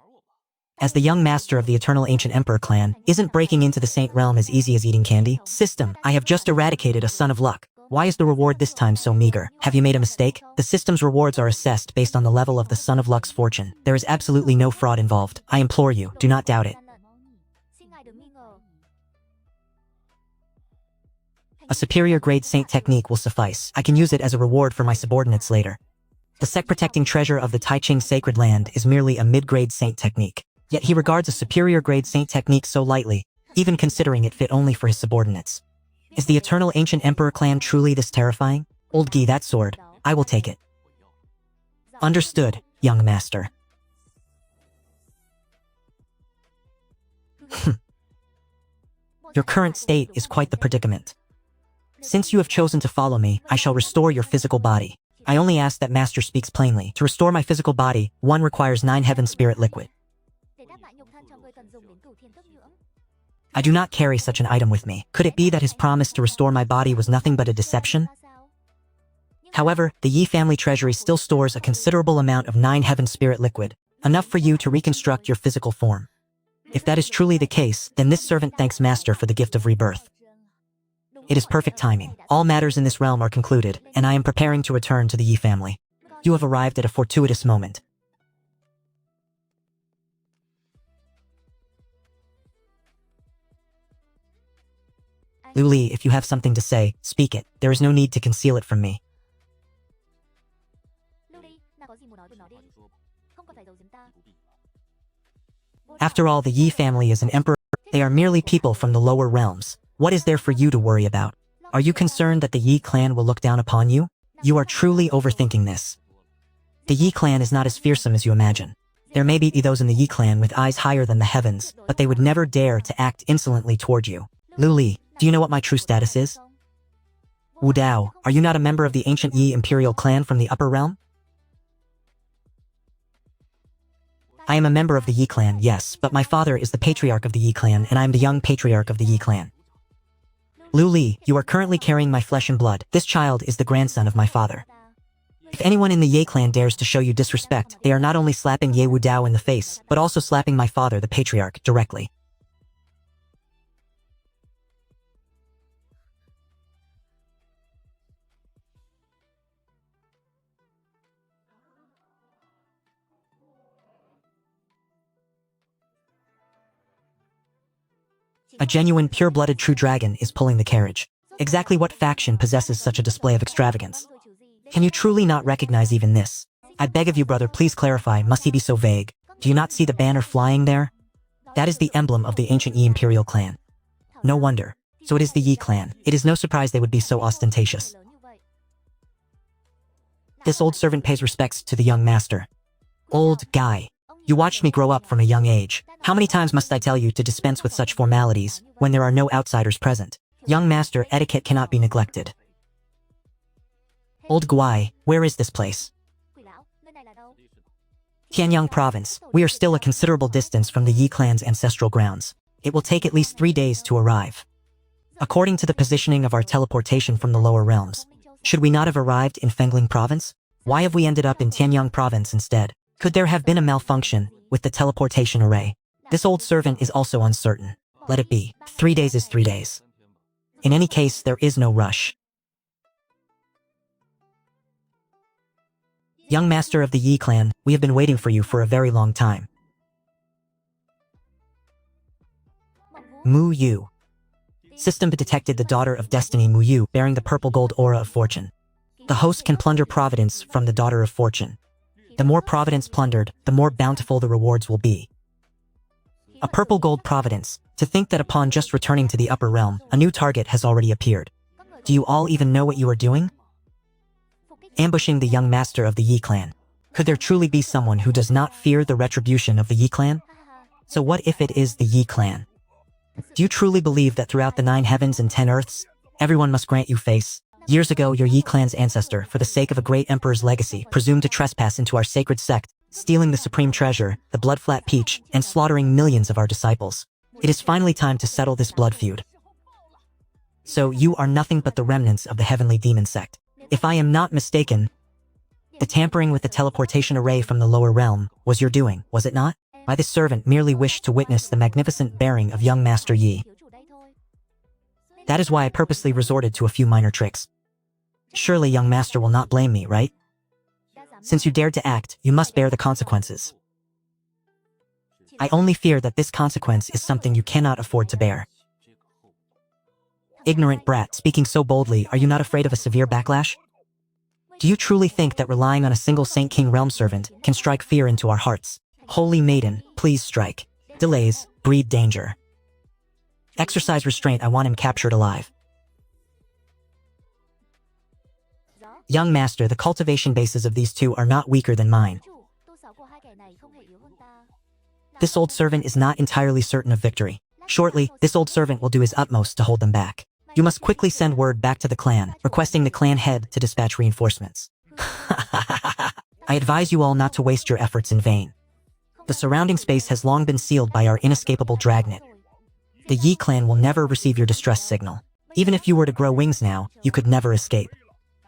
As the young master of the Eternal Ancient Emperor clan, isn't breaking into the Saint realm as easy as eating candy? System, I have just eradicated a son of luck. Why is the reward this time so meager? Have you made a mistake? The system's rewards are assessed based on the level of the son of luck's fortune. There is absolutely no fraud involved. I implore you, do not doubt it. A superior grade saint technique will suffice. I can use it as a reward for my subordinates later. The sect-protecting treasure of the Taiching Sacred Land is merely a mid-grade saint technique. Yet he regards a superior grade saint technique so lightly, even considering it fit only for his subordinates. Is the Eternal Ancient Emperor clan truly this terrifying? Old Gi, that sword. I will take it. Understood, young master. Your current state is quite the predicament. Since you have chosen to follow me, I shall restore your physical body. I only ask that master speaks plainly. To restore my physical body, one requires 9 heaven spirit liquid. I do not carry such an item with me. Could it be that his promise to restore my body was nothing but a deception? However, the Yi family treasury still stores a considerable amount of 9 heaven spirit liquid, enough for you to reconstruct your physical form. If that is truly the case, then this servant thanks master for the gift of rebirth. It is perfect timing. All matters in this realm are concluded, and I am preparing to return to the Yi family. You have arrived at a fortuitous moment. Liuli, if you have something to say, speak it. There is no need to conceal it from me. After all, the Yi family is an emperor. They are merely people from the lower realms. What is there for you to worry about? Are you concerned that the Yi clan will look down upon you? You are truly overthinking this. The Yi clan is not as fearsome as you imagine. There may be those in the Yi clan with eyes higher than the heavens, but they would never dare to act insolently toward you. Liuli, do you know what my true status is? Wudao, are you not a member of the ancient Yi imperial clan from the upper realm? I am a member of the Yi clan, yes, but my father is the patriarch of the Yi clan and I am the young patriarch of the Yi clan. Liuli, you are currently carrying my flesh and blood. This child is the grandson of my father. If anyone in the Ye clan dares to show you disrespect, they are not only slapping Ye Wudao in the face, but also slapping my father, the patriarch, directly. A genuine, pure-blooded true dragon is pulling the carriage. Exactly what faction possesses such a display of extravagance? Can you truly not recognize even this? I beg of you, brother, please clarify, must he be so vague? Do you not see the banner flying there? That is the emblem of the ancient Yi imperial clan. No wonder. So it is the Yi clan. It is no surprise they would be so ostentatious. This old servant pays respects to the young master. Old guy. You watched me grow up from a young age. How many times must I tell you to dispense with such formalities when there are no outsiders present? Young master, etiquette cannot be neglected. Old Guai, where is this place? Tianyang province. We are still a considerable distance from the Yi clan's ancestral grounds. It will take at least 3 days to arrive. According to the positioning of our teleportation from the lower realms, should we not have arrived in Fengling province? Why have we ended up in Tianyang province instead? Could there have been a malfunction with the teleportation array? This old servant is also uncertain. Let it be. 3 days is 3 days. In any case, there is no rush. Young master of the Yi clan, we have been waiting for you for a very long time. Mu Yu. System detected the daughter of destiny Mu Yu bearing the purple gold aura of fortune. The host can plunder providence from the daughter of fortune. The more providence plundered, the more bountiful the rewards will be. A purple gold providence. To think that upon just returning to the upper realm, a new target has already appeared. Do you all even know what you are doing? Ambushing the young master of the Yi clan. Could there truly be someone who does not fear the retribution of the Yi clan? So what if it is the Yi clan? Do you truly believe that throughout the 9 heavens and 10 earths, everyone must grant you face? Years ago, your Yi clan's ancestor, for the sake of a great emperor's legacy, presumed to trespass into our sacred sect, stealing the supreme treasure, the blood-flat peach, and slaughtering millions of our disciples. It is finally time to settle this blood feud. So you are nothing but the remnants of the heavenly demon sect. If I am not mistaken, the tampering with the teleportation array from the lower realm was your doing, was it not? I, this servant, merely wished to witness the magnificent bearing of young Master Yi. That is why I purposely resorted to a few minor tricks. Surely young master will not blame me, right? Since you dared to act, you must bear the consequences. I only fear that this consequence is something you cannot afford to bear. Ignorant brat, speaking so boldly, are you not afraid of a severe backlash? Do you truly think that relying on a single Saint King realm servant can strike fear into our hearts? Holy Maiden, please strike. Delays breed danger. Exercise restraint, I want him captured alive. Young master, the cultivation bases of these two are not weaker than mine. This old servant is not entirely certain of victory. Shortly, this old servant will do his utmost to hold them back. You must quickly send word back to the clan, requesting the clan head to dispatch reinforcements. I advise you all not to waste your efforts in vain. The surrounding space has long been sealed by our inescapable dragnet. The Yi clan will never receive your distress signal. Even if you were to grow wings now, you could never escape.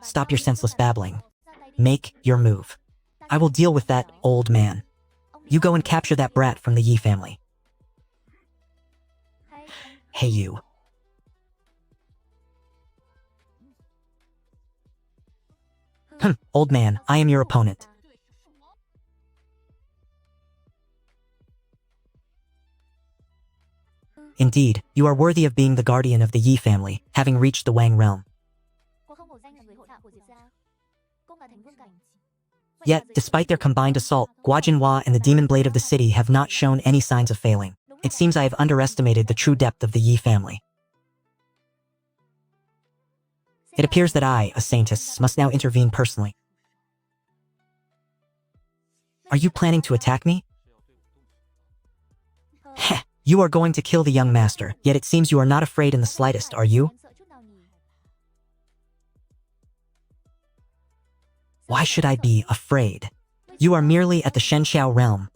Stop your senseless babbling. Make your move. I will deal with that, old man. You go and capture that brat from the Yi family. Hey you. Old man, I am your opponent. Indeed, you are worthy of being the guardian of the Yi family, having reached the Wang realm. Yet, despite their combined assault, Guojinhua and the Demon Blade of the city have not shown any signs of failing. It seems I have underestimated the true depth of the Yi family. It appears that I, a saintess, must now intervene personally. Are you planning to attack me? Heh, you are going to kill the young master, yet it seems you are not afraid in the slightest, are you? Why should I be afraid? You are merely at the Shenxiao realm,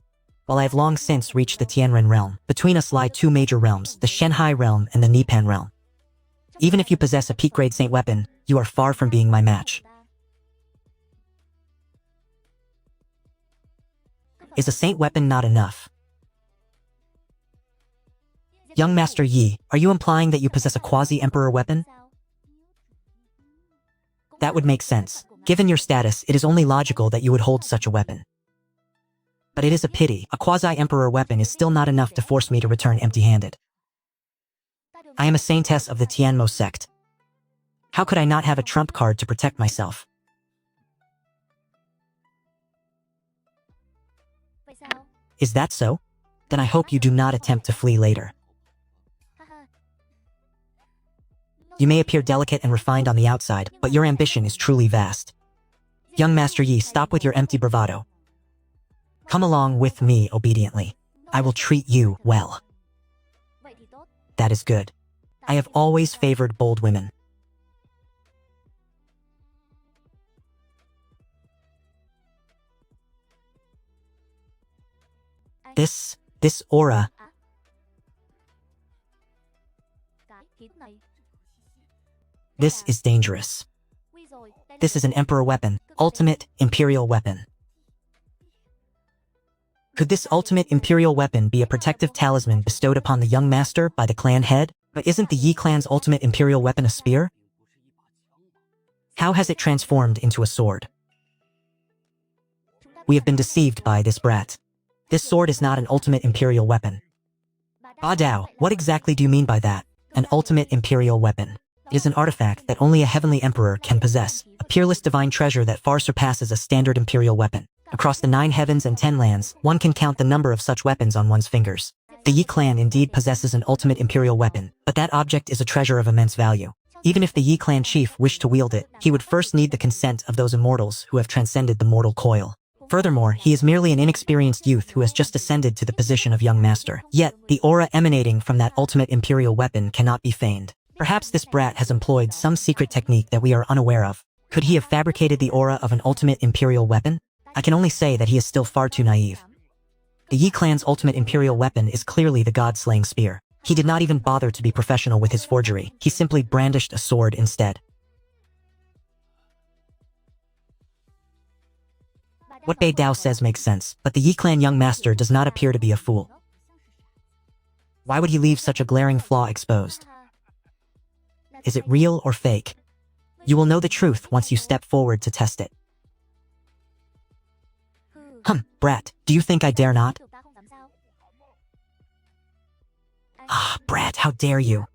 while I have long since reached the Tianren realm. Between us lie two major realms, the Shenhai realm and the Nipan realm. Even if you possess a peak-grade saint weapon, you are far from being my match. Is a saint weapon not enough? Young Master Yi, are you implying that you possess a quasi-emperor weapon? That would make sense. Given your status, it is only logical that you would hold such a weapon. But it is a pity, a quasi-emperor weapon is still not enough to force me to return empty-handed. I am a saintess of the Tianmo sect. How could I not have a trump card to protect myself? Is that so? Then I hope you do not attempt to flee later. You may appear delicate and refined on the outside, but your ambition is truly vast. Young Master Yi, stop with your empty bravado. Come along with me obediently. I will treat you well. That is good. I have always favored bold women. This aura. This is dangerous. This is an emperor weapon, ultimate imperial weapon. Could this ultimate imperial weapon be a protective talisman bestowed upon the young master by the clan head? But isn't the Yi clan's ultimate imperial weapon a spear? How has it transformed into a sword? We have been deceived by this brat. This sword is not an ultimate imperial weapon. Wudao, what exactly do you mean by that? An ultimate imperial weapon. It is an artifact that only a heavenly emperor can possess, a peerless divine treasure that far surpasses a standard imperial weapon. Across the 9 heavens and 10 lands, one can count the number of such weapons on one's fingers. The Yi clan indeed possesses an ultimate imperial weapon, but that object is a treasure of immense value. Even if the Yi clan chief wished to wield it, he would first need the consent of those immortals who have transcended the mortal coil. Furthermore, he is merely an inexperienced youth who has just ascended to the position of young master. Yet, the aura emanating from that ultimate imperial weapon cannot be feigned. Perhaps this brat has employed some secret technique that we are unaware of. Could he have fabricated the aura of an ultimate imperial weapon? I can only say that he is still far too naive. The Yi clan's ultimate imperial weapon is clearly the god-slaying spear. He did not even bother to be professional with his forgery. He simply brandished a sword instead. What Beidao says makes sense, but the Yi clan young master does not appear to be a fool. Why would he leave such a glaring flaw exposed? Is it real or fake? You will know the truth once you step forward to test it. Brat, do you think I dare not? Ah, brat, how dare you?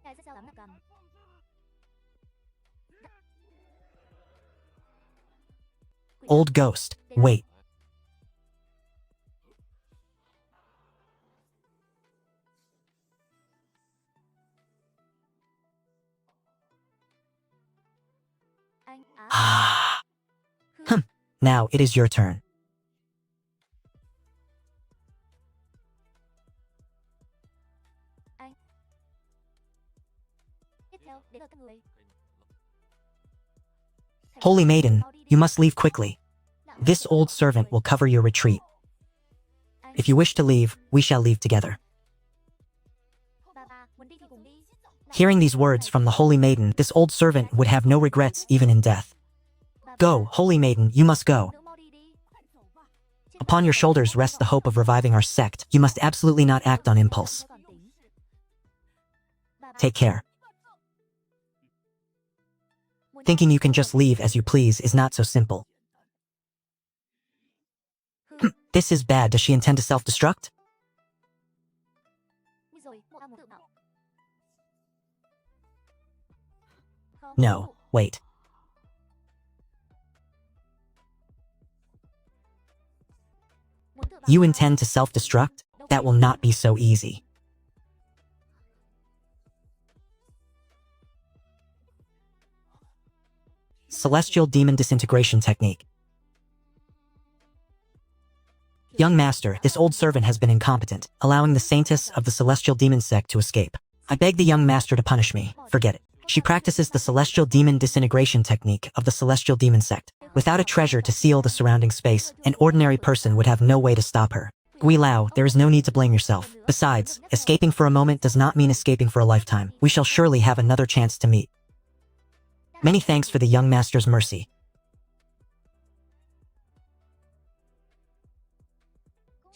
Old ghost, wait. Now it is your turn. Holy Maiden, you must leave quickly. This old servant will cover your retreat. If you wish to leave, we shall leave together. Hearing these words from the Holy Maiden, this old servant would have no regrets even in death. Go, Holy Maiden, you must go. Upon your shoulders rests the hope of reviving our sect. You must absolutely not act on impulse. Take care. Thinking you can just leave as you please is not so simple. This is bad. Does she intend to self-destruct? No, wait. You intend to self-destruct? That will not be so easy. Celestial Demon Disintegration Technique. Young Master, this old servant has been incompetent, allowing the Saintess of the Celestial Demon sect to escape. I beg the young master to punish me. Forget it. She practices the Celestial Demon Disintegration Technique of the Celestial Demon sect. Without a treasure to seal the surrounding space, an ordinary person would have no way to stop her. Gui Lao, there is no need to blame yourself. Besides, escaping for a moment does not mean escaping for a lifetime. We shall surely have another chance to meet. Many thanks for the young master's mercy.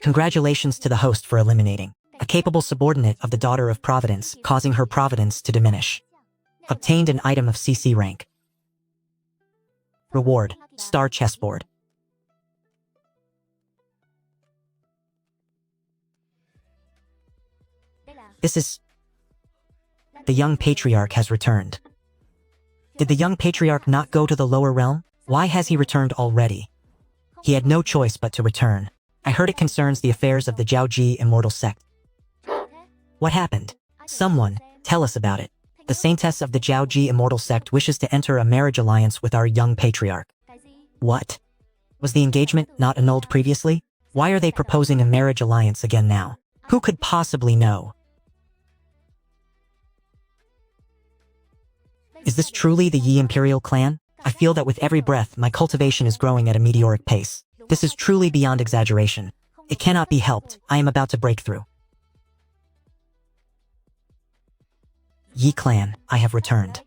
Congratulations to the host for eliminating a capable subordinate of the Daughter of Providence, causing her providence to diminish. Obtained an item of CC rank. Reward, Star Chessboard. This is... The young patriarch has returned. Did the young patriarch not go to the lower realm? Why has he returned already? He had no choice but to return. I heard it concerns the affairs of the Jiaoji immortal sect. What happened? Someone, tell us about it. The Saintess of the Jiaoji immortal sect wishes to enter a marriage alliance with our young patriarch. What? Was the engagement not annulled previously? Why are they proposing a marriage alliance again now? Who could possibly know? Is this truly the Yi Imperial clan? I feel that with every breath, my cultivation is growing at a meteoric pace. This is truly beyond exaggeration. It cannot be helped. I am about to break through. Yi clan, I have returned.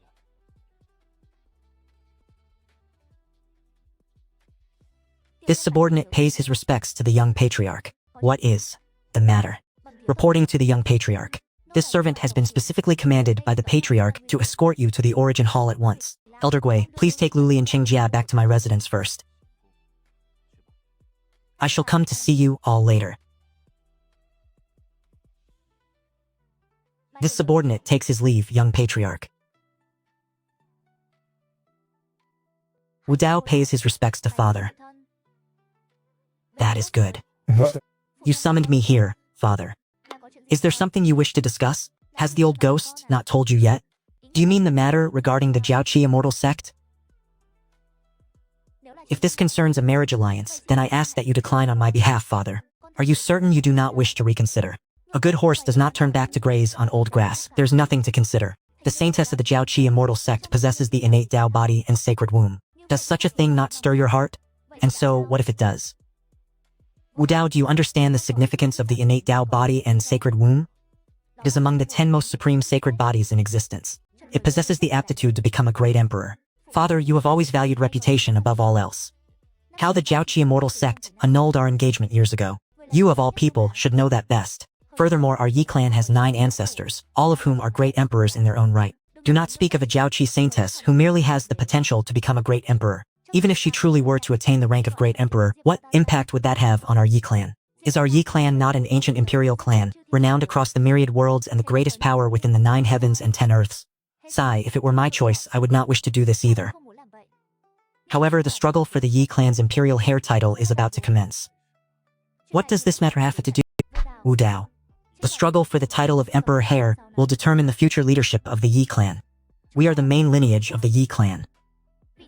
This subordinate pays his respects to the young patriarch. What is the matter? Reporting to the young patriarch. This servant has been specifically commanded by the patriarch to escort you to the Origin Hall at once. Elder Gui, please take Luli and Qingjia back to my residence first. I shall come to see you all later. This subordinate takes his leave, young patriarch. Wudao pays his respects to father. That is good. You summoned me here, father. Is there something you wish to discuss? Has the old ghost not told you yet? Do you mean the matter regarding the Jiaoqi immortal sect? If this concerns a marriage alliance, then I ask that you decline on my behalf, father. Are you certain you do not wish to reconsider? A good horse does not turn back to graze on old grass. There's nothing to consider. The Saintess of the Jiaoqi immortal sect possesses the innate Dao body and sacred womb. Does such a thing not stir your heart? And so, what if it does? Wudao, do you understand the significance of the innate Dao body and sacred womb? It is among the 10 most supreme sacred bodies in existence. It possesses the aptitude to become a great emperor. Father, you have always valued reputation above all else. How the Jiaoqi immortal sect annulled our engagement years ago. You of all people should know that best. Furthermore, our Yi clan has 9 ancestors, all of whom are great emperors in their own right. Do not speak of a Jiaoqi saintess who merely has the potential to become a great emperor. Even if she truly were to attain the rank of great emperor, what impact would that have on our Yi clan? Is our Yi clan not an ancient imperial clan, renowned across the myriad worlds and the greatest power within the 9 heavens and 10 earths? Sigh, if it were my choice, I would not wish to do this either. However, the struggle for the Yi clan's imperial heir title is about to commence. What does this matter have to do? Wudao. The struggle for the title of Emperor Heir will determine the future leadership of the Yi clan. We are the main lineage of the Yi clan.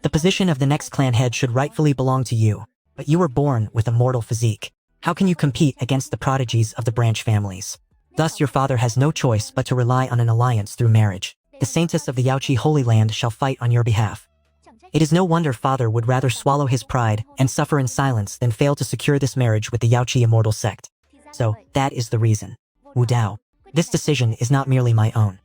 The position of the next clan head should rightfully belong to you, but you were born with a mortal physique. How can you compete against the prodigies of the branch families? Thus your father has no choice but to rely on an alliance through marriage. The Saintess of the Yaoqi Holy Land shall fight on your behalf. It is no wonder father would rather swallow his pride and suffer in silence than fail to secure this marriage with the Yaoqi immortal sect. So, that is the reason. Wudao. This decision is not merely my own.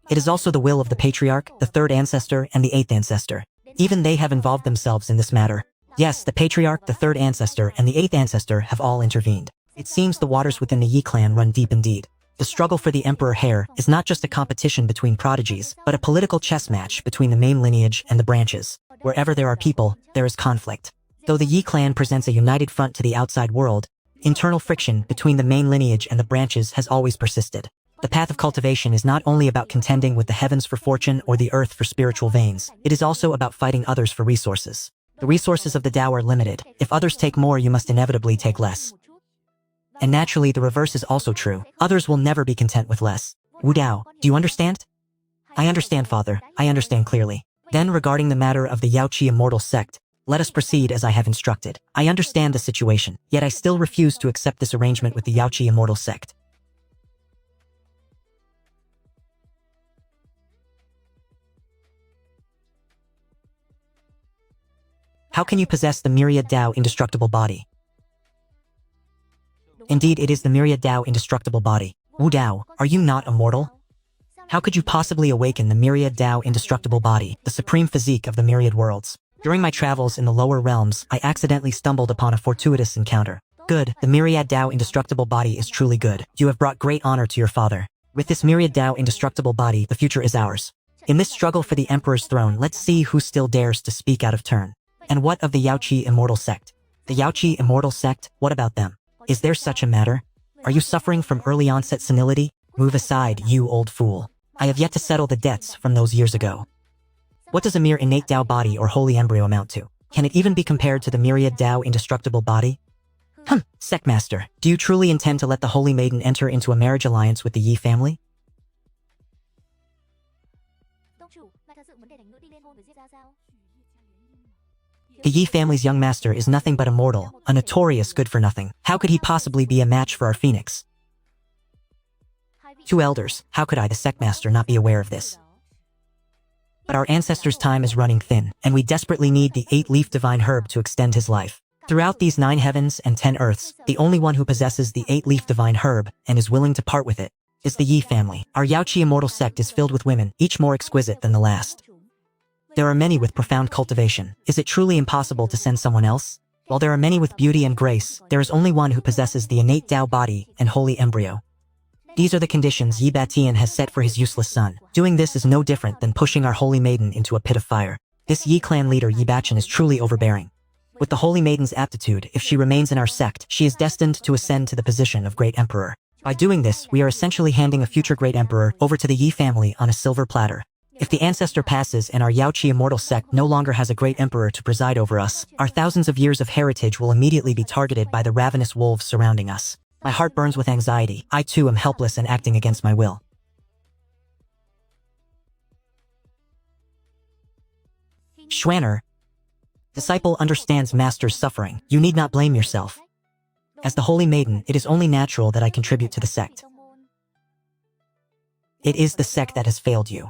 It is also the will of the Patriarch, the 3rd ancestor, and the 8th ancestor. Even they have involved themselves in this matter. Yes, the Patriarch, the 3rd ancestor, and the 8th ancestor have all intervened. It seems the waters within the Yi clan run deep indeed. The struggle for the Emperor Heir is not just a competition between prodigies, but a political chess match between the main lineage and the branches. Wherever there are people, there is conflict. Though the Yi clan presents a united front to the outside world, internal friction between the main lineage and the branches has always persisted. The path of cultivation is not only about contending with the heavens for fortune or the earth for spiritual veins, it is also about fighting others for resources. The resources of the Tao are limited. If others take more, you must inevitably take less. And naturally, the reverse is also true. Others will never be content with less. Wudao, do you understand? I understand, Father. I understand clearly. Then regarding the matter of the Yaoqi immortal sect, let us proceed as I have instructed. I understand the situation, yet I still refuse to accept this arrangement with the Yaoqi immortal sect. How can you possess the myriad Tao indestructible body? Indeed, it is the myriad Tao indestructible body. Wudao, are you not immortal? How could you possibly awaken the myriad Tao indestructible body, the supreme physique of the myriad worlds? During my travels in the lower realms, I accidentally stumbled upon a fortuitous encounter. Good, the myriad Tao indestructible body is truly good. You have brought great honor to your father. With this myriad Tao indestructible body, the future is ours. In this struggle for the Emperor's throne, let's see who still dares to speak out of turn. And what of the Yaoqi immortal sect? The Yaoqi immortal sect, what about them? Is there such a matter? Are you suffering from early onset senility? Move aside, you old fool. I have yet to settle the debts from those years ago. What does a mere innate Tao body or holy embryo amount to? Can it even be compared to the myriad Tao indestructible body? Sectmaster, do you truly intend to let the Holy Maiden enter into a marriage alliance with the Yi family? The Yi family's young master is nothing but a mortal, a notorious good-for-nothing. How could he possibly be a match for our phoenix? Two elders, how could I, the sectmaster, not be aware of this? But our ancestors' time is running thin, and we desperately need the 8-leaf divine herb to extend his life. Throughout these 9 heavens and 10 earths, the only one who possesses the 8-leaf divine herb and is willing to part with it is the Yi family. Our Yaoqi immortal sect is filled with women, each more exquisite than the last. There are many with profound cultivation. Is it truly impossible to send someone else? While there are many with beauty and grace, there is only one who possesses the innate Tao body and holy embryo. These are the conditions Yi Batian has set for his useless son. Doing this is no different than pushing our Holy Maiden into a pit of fire. This Yi clan leader Yi Batian is truly overbearing. With the Holy Maiden's aptitude, if she remains in our sect, she is destined to ascend to the position of Great Emperor. By doing this, we are essentially handing a future Great Emperor over to the Yi family on a silver platter. If the ancestor passes and our Yaoqi immortal sect no longer has a great emperor to preside over us, our thousands of years of heritage will immediately be targeted by the ravenous wolves surrounding us. My heart burns with anxiety. I too am helpless and acting against my will. Schwanner. Disciple understands master's suffering. You need not blame yourself. As the Holy Maiden, it is only natural that I contribute to the sect. It is the sect that has failed you.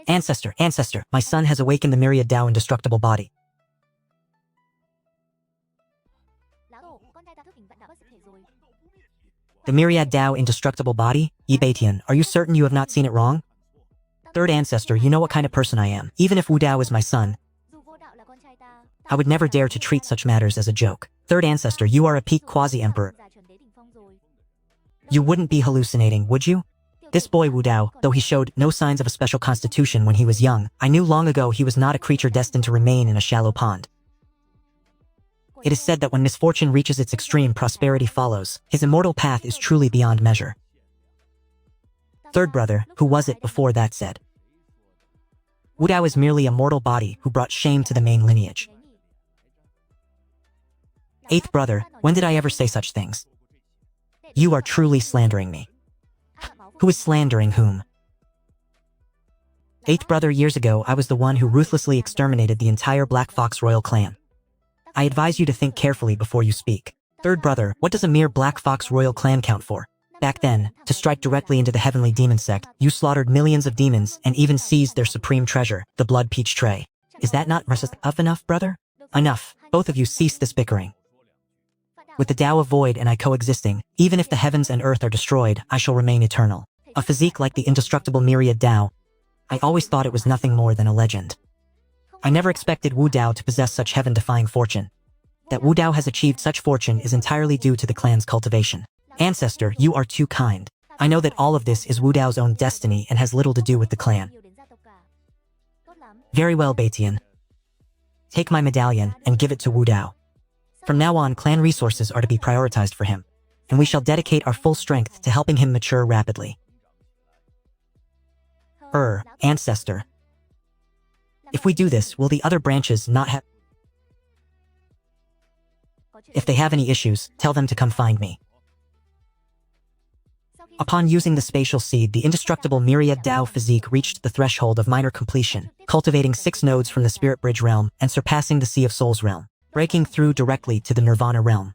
Ancestor, my son has awakened the myriad Tao indestructible body. The myriad Tao indestructible body? Yi Batian, are you certain you have not seen it wrong? Third ancestor, you know what kind of person I am. Even if Wudao is my son, I would never dare to treat such matters as a joke. Third ancestor, you are a peak quasi-emperor. You wouldn't be hallucinating, would you? This boy Wudao, though he showed no signs of a special constitution when he was young, I knew long ago he was not a creature destined to remain in a shallow pond. It is said that when misfortune reaches its extreme, prosperity follows. His immortal path is truly beyond measure. Third brother, who was it before that said? Wudao is merely a mortal body who brought shame to the main lineage. Eighth brother, when did I ever say such things? You are truly slandering me. Who is slandering whom? Eighth brother, years ago I was the one who ruthlessly exterminated the entire Black Fox royal clan. I advise you to think carefully before you speak. Third brother, what does a mere Black Fox royal clan count for? Back then, to strike directly into the heavenly demon sect, you slaughtered millions of demons and even seized their supreme treasure, the blood peach tray. Is that not enough, brother? Enough. Both of you cease this bickering. With the Tao of Void and I coexisting, even if the heavens and earth are destroyed, I shall remain eternal. A physique like the indestructible myriad Tao, I always thought it was nothing more than a legend. I never expected Wudao to possess such heaven-defying fortune. That Wudao has achieved such fortune is entirely due to the clan's cultivation. Ancestor, you are too kind. I know that all of this is Wudao's own destiny and has little to do with the clan. Very well, Batian. Take my medallion and give it to Wudao. From now on, clan resources are to be prioritized for him. and we shall dedicate our full strength to helping him mature rapidly. Ancestor. If we do this, will the other branches not have... If they have any issues, tell them to come find me. Upon using the spatial seed, the indestructible myriad Dao physique reached the threshold of minor completion, cultivating 6 nodes from the Spirit Bridge realm and surpassing the Sea of Souls realm, breaking through directly to the Nirvana realm.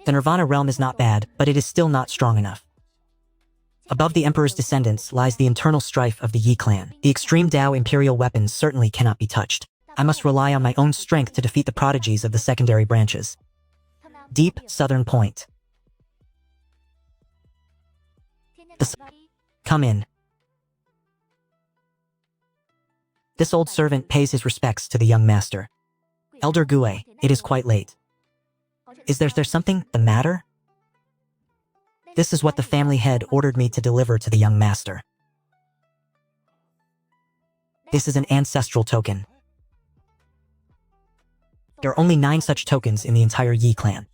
The Nirvana realm is not bad, but it is still not strong enough. Above the Emperor's descendants lies the internal strife of the Yi clan. The extreme Dao imperial weapons certainly cannot be touched. I must rely on my own strength to defeat the prodigies of the secondary branches. Deep Southern Point. Come in. This old servant pays his respects to the young master. Elder Gue, it is quite late. Is there something the matter? This is what the family head ordered me to deliver to the young master. This is an ancestral token. There are only 9 such tokens in the entire Yi clan.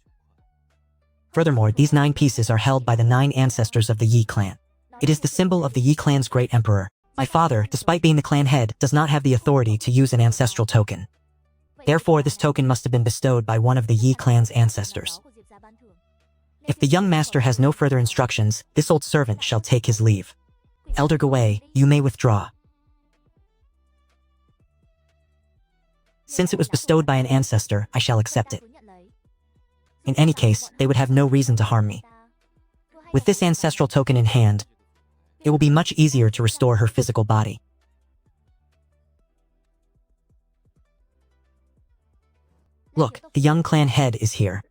Furthermore, these 9 pieces are held by the 9 ancestors of the Yi clan. It is the symbol of the Yi clan's great emperor. My father, despite being the clan head, does not have the authority to use an ancestral token. Therefore, this token must have been bestowed by one of the Yi clan's ancestors. If the young master has no further instructions, this old servant shall take his leave. Elder Gue, you may withdraw. Since it was bestowed by an ancestor, I shall accept it. In any case, they would have no reason to harm me. With this ancestral token in hand, it will be much easier to restore her physical body. Look, the young clan head is here.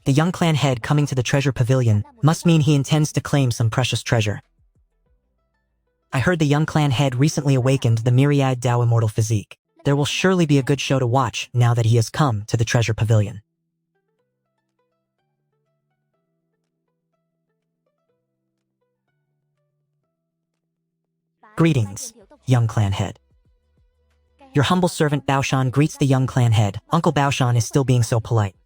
The young clan head coming to the treasure pavilion must mean he intends to claim some precious treasure. I heard the young clan head recently awakened the myriad Dao immortal physique. There will surely be a good show to watch now that he has come to the treasure pavilion. Greetings, young clan head. Your humble servant Baoshan greets the young clan head. Uncle Baoshan is still being so polite.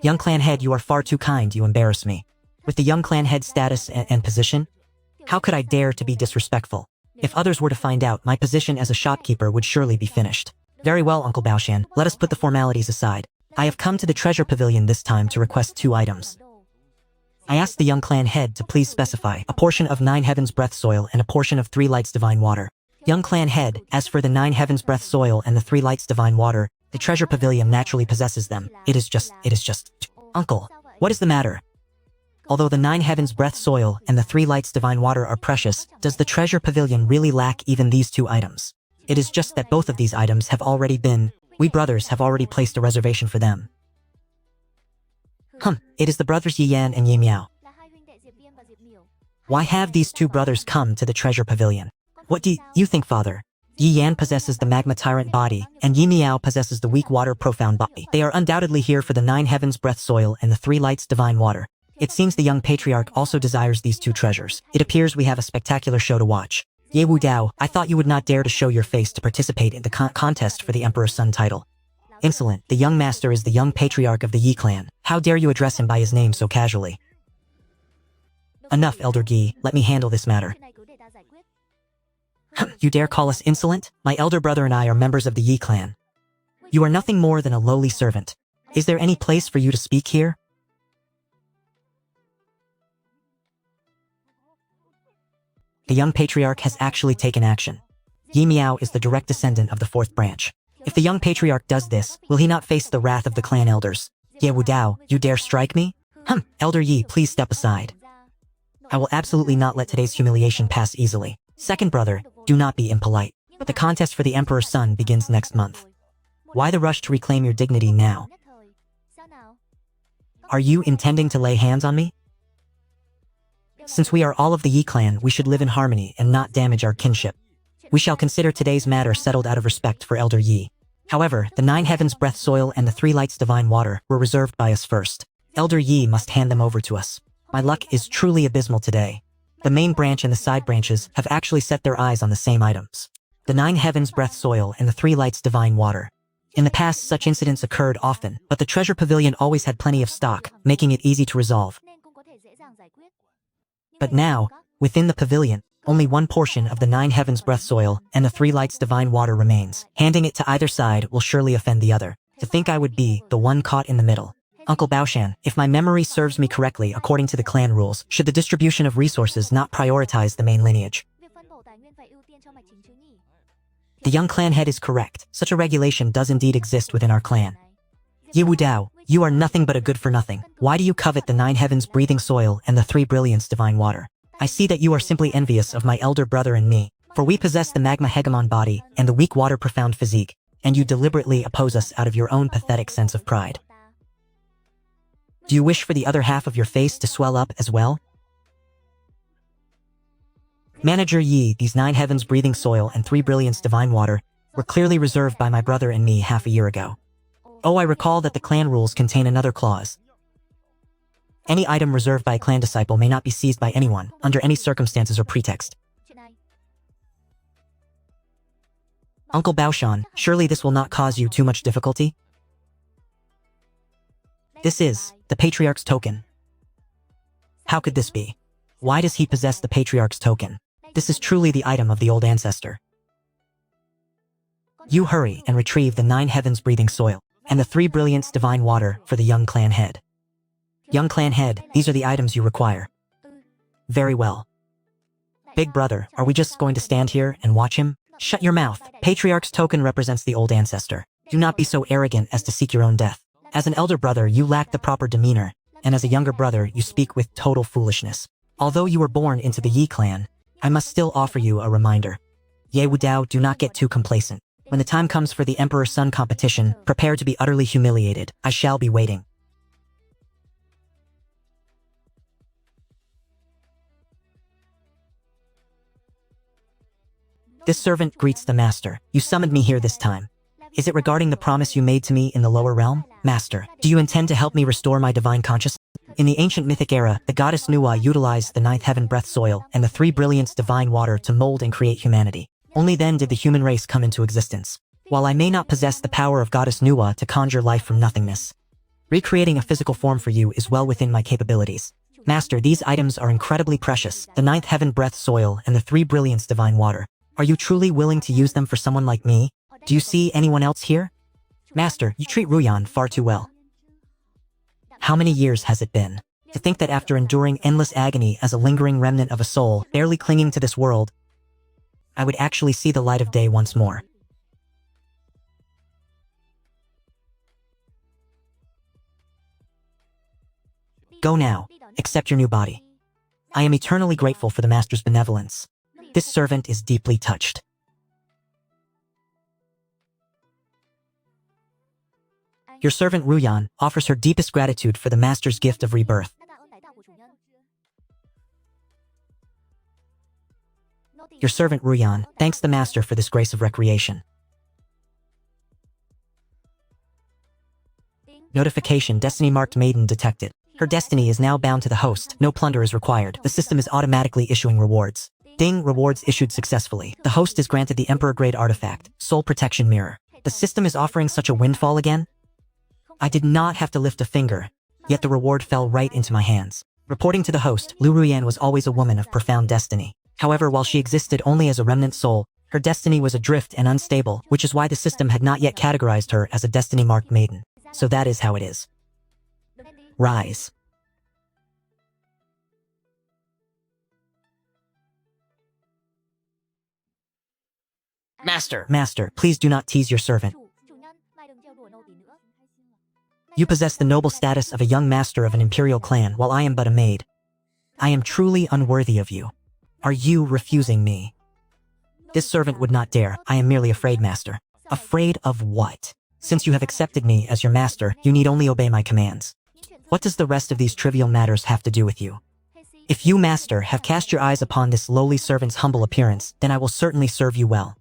Young clan head, you are far too kind, you embarrass me. With the young clan head status and position, how could I dare to be disrespectful? If others were to find out, my position as a shopkeeper would surely be finished. Very well, Uncle Baoshan, let us put the formalities aside. I have come to the treasure pavilion this time to request 2 items. I asked the young clan head to please specify a portion of 9 heavens breath soil and a portion of 3 lights divine water. Young clan head, as for the 9 heavens breath soil and the 3 lights divine water, the treasure pavilion naturally possesses them. It is just... Uncle, what is the matter? Although the 9 heavens breath soil and the 3 lights divine water are precious, does the treasure pavilion really lack even these 2 items? It is just that both of these items have already been... We brothers have already placed a reservation for them. It is the brothers Yi Yan and Yi Miao. Why have these 2 brothers come to the treasure pavilion? What do you think, father? Yi Yan possesses the magma tyrant body, and Yi Miao possesses the weak water profound body. They are undoubtedly here for the 9 heavens breath soil and the 3 lights divine water. It seems the young patriarch also desires these 2 treasures. It appears we have a spectacular show to watch. Ye Wudao, I thought you would not dare to show your face to participate in the contest for the Emperor's Son title. Insolent, the young master is the young patriarch of the Yi clan. How dare you address him by his name so casually? Enough, Elder Yi, let me handle this matter. You dare call us insolent? My elder brother and I are members of the Yi clan. You are nothing more than a lowly servant. Is there any place for you to speak here? The young patriarch has actually taken action. Yi Miao is the direct descendant of the 4th branch. If the young patriarch does this, will he not face the wrath of the clan elders? Ye Wudao, you dare strike me? Elder Yi, please step aside. I will absolutely not let today's humiliation pass easily. Second brother, do not be impolite. The contest for the Emperor's Son begins next month. Why the rush to reclaim your dignity now? Are you intending to lay hands on me? Since we are all of the Yi clan, we should live in harmony and not damage our kinship. We shall consider today's matter settled out of respect for Elder Yi. However, the 9 heavens breath soil and the 3 lights divine water were reserved by us first. Elder Yi must hand them over to us. My luck is truly abysmal today. The main branch and the side branches have actually set their eyes on the same items. The 9 heavens breath soil and the 3 lights divine water. In the past, such incidents occurred often, but the treasure pavilion always had plenty of stock, making it easy to resolve. But now, within the pavilion, only one portion of the 9 heavens breath soil and the 3 lights divine water remains. Handing it to either side will surely offend the other. To think I would be the one caught in the middle. Uncle Baoshan, if my memory serves me correctly according to the clan rules, should the distribution of resources not prioritize the main lineage? The young clan head is correct. Such a regulation does indeed exist within our clan. Ye Wudao, you are nothing but a good-for-nothing. Why do you covet the 9 heavens breathing soil and the 3 brilliance divine water? I see that you are simply envious of my elder brother and me, for we possess the magma hegemon body and the weak water profound physique, and you deliberately oppose us out of your own pathetic sense of pride. Do you wish for the other half of your face to swell up as well? Manager Yi, these 9 heavens breathing soil and 3 brilliance divine water were clearly reserved by my brother and me half a year ago. Oh, I recall that the clan rules contain another clause. Any item reserved by a clan disciple may not be seized by anyone, under any circumstances or pretext. Uncle Baoshan, surely this will not cause you too much difficulty? This is the Patriarch's token. How could this be? Why does he possess the Patriarch's token? This is truly the item of the old ancestor. You hurry and retrieve the 9 heavens breathing soil and the 3 brilliance divine water for the young clan head. Young clan head, these are the items you require. Very well. Big brother, are we just going to stand here and watch him? Shut your mouth. Patriarch's token represents the old ancestor. Do not be so arrogant as to seek your own death. As an elder brother, you lack the proper demeanor, and as a younger brother, you speak with total foolishness. Although you were born into the Yi clan, I must still offer you a reminder. Ye Wudao, do not get too complacent. When the time comes for the Emperor's Son competition, prepare to be utterly humiliated. I shall be waiting. This servant greets the master. You summoned me here this time. Is it regarding the promise you made to me in the lower realm? Master, do you intend to help me restore my divine consciousness? In the ancient mythic era, the goddess Nuwa utilized the 9th heaven breath soil and the 3 brilliance divine water to mold and create humanity. Only then did the human race come into existence. While I may not possess the power of goddess Nuwa to conjure life from nothingness, recreating a physical form for you is well within my capabilities. Master, these items are incredibly precious, the 9th heaven breath soil and the 3 brilliance divine water. Are you truly willing to use them for someone like me? Do you see anyone else here? Master, you treat Ruyan far too well. How many years has it been? To think that after enduring endless agony as a lingering remnant of a soul, barely clinging to this world, I would actually see the light of day once more. Go now, accept your new body. I am eternally grateful for the Master's benevolence. This servant is deeply touched. Your servant Ruyan offers her deepest gratitude for the Master's gift of rebirth. Your servant Ruyan thanks the Master for this grace of recreation. Notification: Destiny-marked maiden detected. Her destiny is now bound to the host. No plunder is required. The system is automatically issuing rewards. Ding, rewards issued successfully. The host is granted the Emperor-grade artifact, Soul Protection Mirror. The system is offering such a windfall again? I did not have to lift a finger, yet the reward fell right into my hands. Reporting to the host, Lu Ruyan was always a woman of profound destiny. However, while she existed only as a remnant soul, her destiny was adrift and unstable, which is why the system had not yet categorized her as a destiny-marked maiden. So that is how it is. Rise. Master, please do not tease your servant. You possess the noble status of a young master of an imperial clan, while I am but a maid. I am truly unworthy of you. Are you refusing me? This servant would not dare. I am merely afraid, master. Afraid of what? Since you have accepted me as your master, you need only obey my commands. What does the rest of these trivial matters have to do with you? If you, master, have cast your eyes upon this lowly servant's humble appearance, then I will certainly serve you well.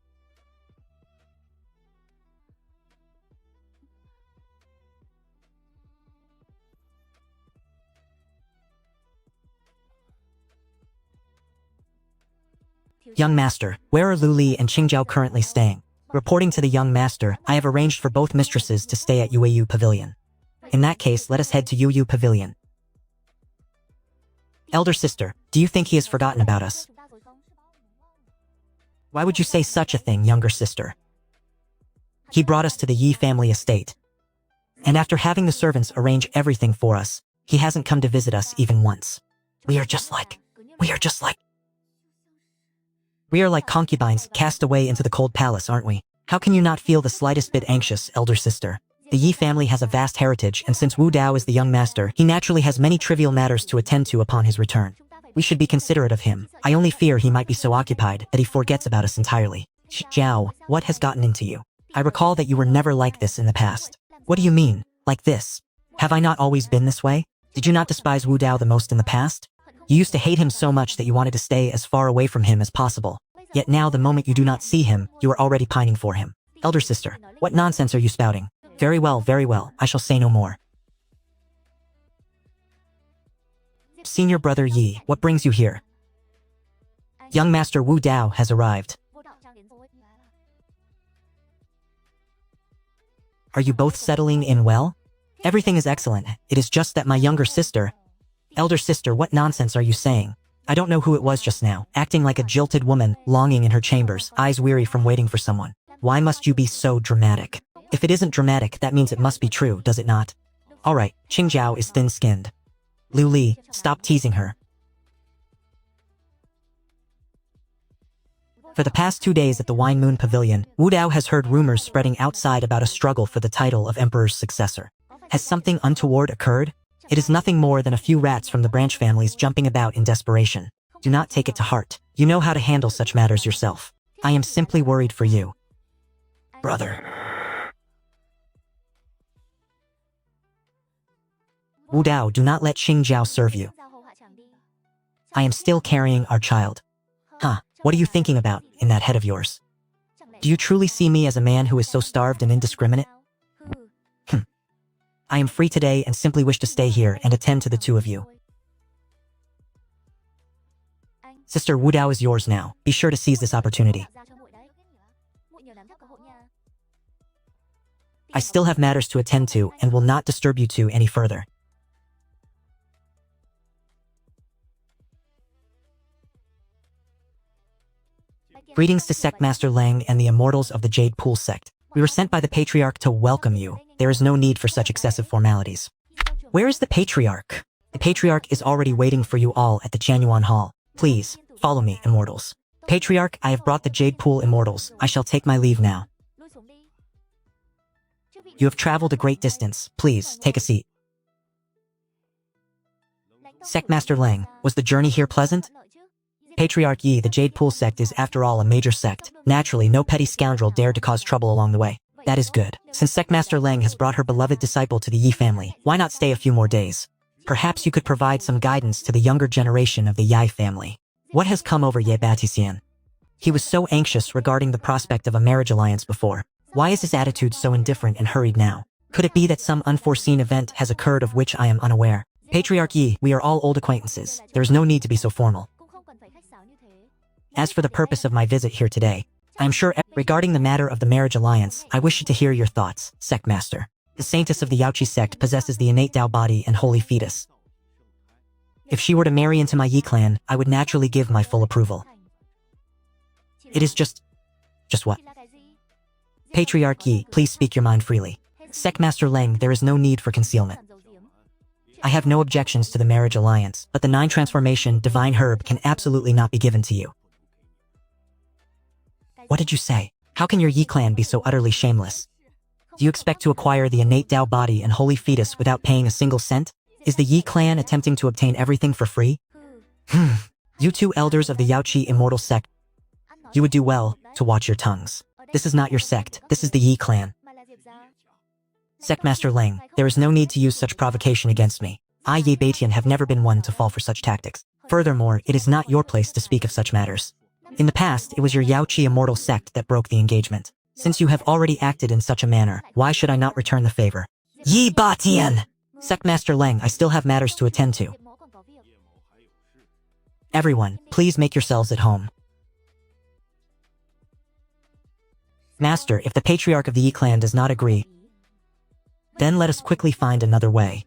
Young master, where are Liuli and Qingjiao currently staying? Reporting to the young master, I have arranged for both mistresses to stay at Yueyu Pavilion. In that case, let us head to Yueyu Pavilion. Elder sister, do you think he has forgotten about us? Why would you say such a thing, younger sister? He brought us to the Yi family estate. And after having the servants arrange everything for us, he hasn't come to visit us even once. We are like concubines cast away into the cold palace, aren't we? How can you not feel the slightest bit anxious, elder sister? The Yi family has a vast heritage, and since Wudao is the young master, he naturally has many trivial matters to attend to upon his return. We should be considerate of him. I only fear he might be so occupied that he forgets about us entirely. Zhao, what has gotten into you? I recall that you were never like this in the past. What do you mean, like this? Have I not always been this way? Did you not despise Wudao the most in the past? You used to hate him so much that you wanted to stay as far away from him as possible. Yet now the moment you do not see him, you are already pining for him. Elder sister, what nonsense are you spouting? Very well, I shall say no more. Senior brother Yi, what brings you here? Young master Wudao has arrived. Are you both settling in well? Everything is excellent. It is just that my younger sister... Elder sister, what nonsense are you saying? I don't know who it was just now, acting like a jilted woman, longing in her chambers, eyes weary from waiting for someone. Why must you be so dramatic? If it isn't dramatic, that means it must be true, does it not? Alright, Qingjiao is thin-skinned. Liuli, stop teasing her. For the past 2 days at the Wine Moon Pavilion, Wudao has heard rumors spreading outside about a struggle for the title of Emperor's successor. Has something untoward occurred? It is nothing more than a few rats from the branch families jumping about in desperation. Do not take it to heart. You know how to handle such matters yourself. I am simply worried for you. Brother. Wudao, do not let Qingjiao serve you. I am still carrying our child. Huh, what are you thinking about in that head of yours? Do you truly see me as a man who is so starved and indiscriminate? I am free today and simply wish to stay here and attend to the two of you. Sister Wudao is yours now. Be sure to seize this opportunity. I still have matters to attend to and will not disturb you two any further. Greetings to Sect Master Lang and the Immortals of the Jade Pool Sect. We were sent by the Patriarch to welcome you. There is no need for such excessive formalities. Where is the Patriarch? The Patriarch is already waiting for you all at the Chanyuan Hall. Please, follow me, Immortals. Patriarch, I have brought the Jade Pool Immortals. I shall take my leave now. You have traveled a great distance. Please, take a seat. Sect Master Lang, was the journey here pleasant? Patriarch Yi, the Jade Pool sect is after all a major sect. Naturally, no petty scoundrel dared to cause trouble along the way. That is good. Since Sect Master Lang has brought her beloved disciple to the Yi family, why not stay a few more days? Perhaps you could provide some guidance to the younger generation of the Yi family. What has come over Ye Batisian? He was so anxious regarding the prospect of a marriage alliance before. Why is his attitude so indifferent and hurried now? Could it be that some unforeseen event has occurred of which I am unaware? Patriarch Yi, we are all old acquaintances. There is no need to be so formal. As for the purpose of my visit here today, I am sure regarding the matter of the marriage alliance, I wish to hear your thoughts, Sect Master. The Saintess of the Yaoqi sect possesses the innate Dao body and holy fetus. If she were to marry into my Yi clan, I would naturally give my full approval. It is just what? Patriarch Yi, please speak your mind freely. Sect Master Lang, there is no need for concealment. I have no objections to the marriage alliance, but the 9 transformation divine herb can absolutely not be given to you. What did you say? How can your Yi clan be so utterly shameless? Do you expect to acquire the innate Dao body and holy fetus without paying a single cent? Is the Yi clan attempting to obtain everything for free? You two elders of the Yaoqi immortal sect, you would do well to watch your tongues. This is not your sect, this is the Yi clan. Sect Master Lang, there is no need to use such provocation against me. I, Ye Batian, have never been one to fall for such tactics. Furthermore, it is not your place to speak of such matters. In the past, it was your Yaoqi immortal sect that broke the engagement. Since you have already acted in such a manner, why should I not return the favor? Ye Batian! Sect Master Lang, I still have matters to attend to. Everyone, please make yourselves at home. Master, if the Patriarch of the Yi clan does not agree, then let us quickly find another way.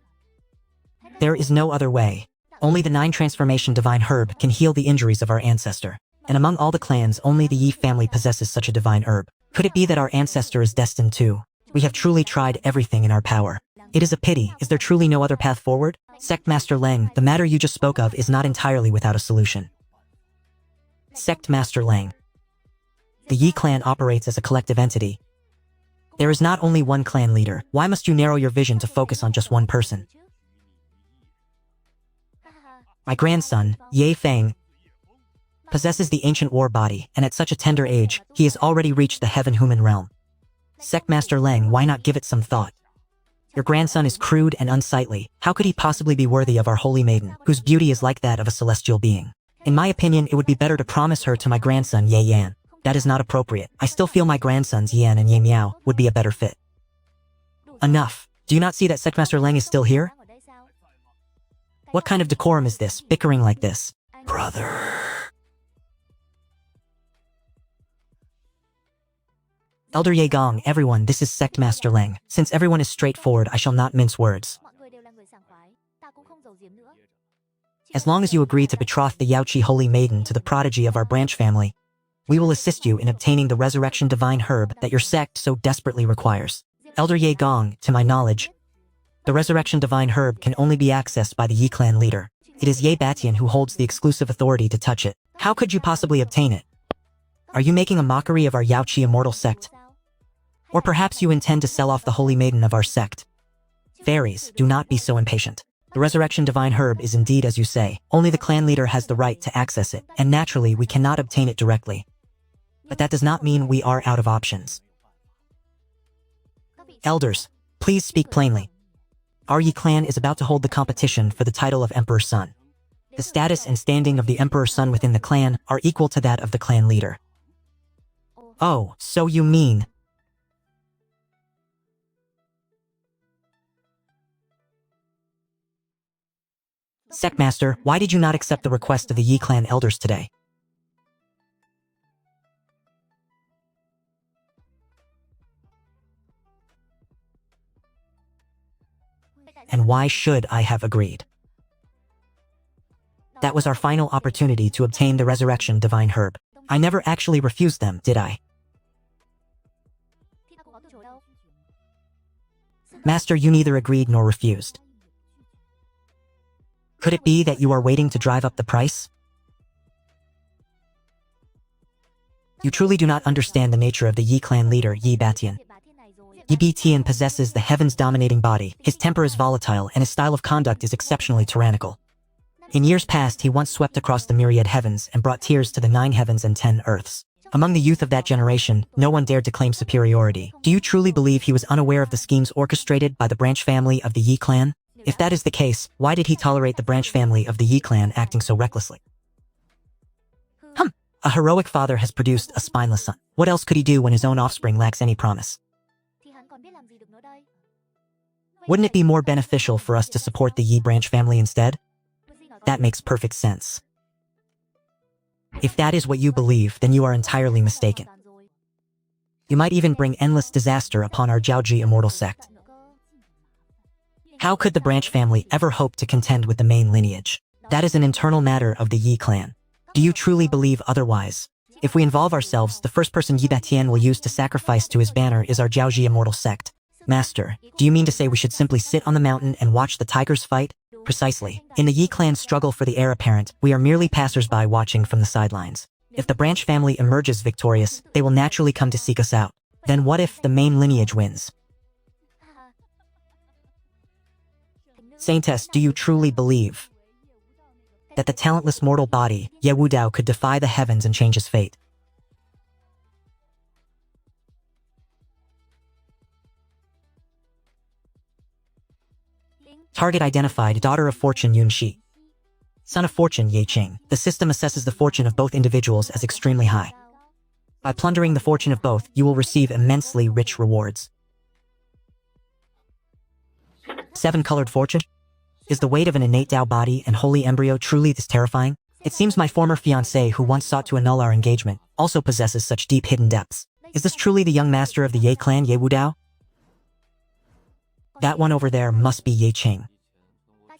There is no other way. Only the 9 transformation divine herb can heal the injuries of our ancestor. And among all the clans, only the Yi family possesses such a divine herb. Could it be that our ancestor is destined to? We have truly tried everything in our power. It is a pity. Is there truly no other path forward? Sect Master Lang, the matter you just spoke of is not entirely without a solution. Sect Master Lang. The Yi clan operates as a collective entity. There is not only one clan leader. Why must you narrow your vision to focus on just one person? My grandson, Ye Feng, possesses the ancient war body, and at such a tender age, he has already reached the heaven-human realm. Sect Master Lang, why not give it some thought? Your grandson is crude and unsightly. How could he possibly be worthy of our Holy Maiden, whose beauty is like that of a celestial being? In my opinion, it would be better to promise her to my grandson Ye Yan. That is not appropriate. I still feel my grandsons Yan and Ye Miao would be a better fit. Enough. Do you not see that Sect Master Lang is still here? What kind of decorum is this, bickering like this? Brother. Elder Ye Gong, everyone, this is Sect Master Lang. Since everyone is straightforward, I shall not mince words. As long as you agree to betroth the Yaoqi Holy Maiden to the prodigy of our branch family, we will assist you in obtaining the resurrection divine herb that your sect so desperately requires. Elder Ye Gong, to my knowledge, the resurrection divine herb can only be accessed by the Yi clan leader. It is Ye Batian who holds the exclusive authority to touch it. How could you possibly obtain it? Are you making a mockery of our Yaoqi immortal sect? Or perhaps you intend to sell off the Holy Maiden of our sect? Fairies, do not be so impatient. The resurrection divine herb is indeed as you say. Only the clan leader has the right to access it, and naturally we cannot obtain it directly. But that does not mean we are out of options. Elders, please speak plainly. Our Yi clan is about to hold the competition for the title of Emperor's Son. The status and standing of the Emperor's Son within the clan are equal to that of the clan leader. Oh, so you mean... Sect Master, why did you not accept the request of the Yi clan elders today? And why should I have agreed? That was our final opportunity to obtain the resurrection divine herb. I never actually refused them, did I? Master, you neither agreed nor refused. Could it be that you are waiting to drive up the price? You truly do not understand the nature of the Yi clan leader, Yi Batian. Yi Batian possesses the heavens' dominating body, his temper is volatile, and his style of conduct is exceptionally tyrannical. In years past, he once swept across the myriad heavens and brought tears to the 9 heavens and 10 earths. Among the youth of that generation, no one dared to claim superiority. Do you truly believe he was unaware of the schemes orchestrated by the branch family of the Yi clan? If that is the case, why did he tolerate the branch family of the Yi clan acting so recklessly? A heroic father has produced a spineless son. What else could he do when his own offspring lacks any promise? Wouldn't it be more beneficial for us to support the Yi branch family instead? That makes perfect sense. If that is what you believe, then you are entirely mistaken. You might even bring endless disaster upon our Jiaoji immortal sect. How could the branch family ever hope to contend with the main lineage? That is an internal matter of the Yi clan. Do you truly believe otherwise? If we involve ourselves, the first person Yi Batian will use to sacrifice to his banner is our Jiaoji immortal sect. Master, do you mean to say we should simply sit on the mountain and watch the tigers fight? Precisely. In the Yi clan's struggle for the heir apparent, we are merely passers-by watching from the sidelines. If the branch family emerges victorious, they will naturally come to seek us out. Then what if the main lineage wins? Saintess, do you truly believe that the talentless mortal body, Ye Wudao, could defy the heavens and change his fate? Target identified, daughter of fortune Yun Shi. Son of fortune Ye Qing. The system assesses the fortune of both individuals as extremely high. By plundering the fortune of both, you will receive immensely rich rewards. 7-colored fortune? Is the weight of an innate Dao body and holy embryo truly this terrifying? It seems my former fiancé, who once sought to annul our engagement, also possesses such deep hidden depths. Is this truly the young master of the Ye clan, Ye Wudao? That one over there must be Ye Qing.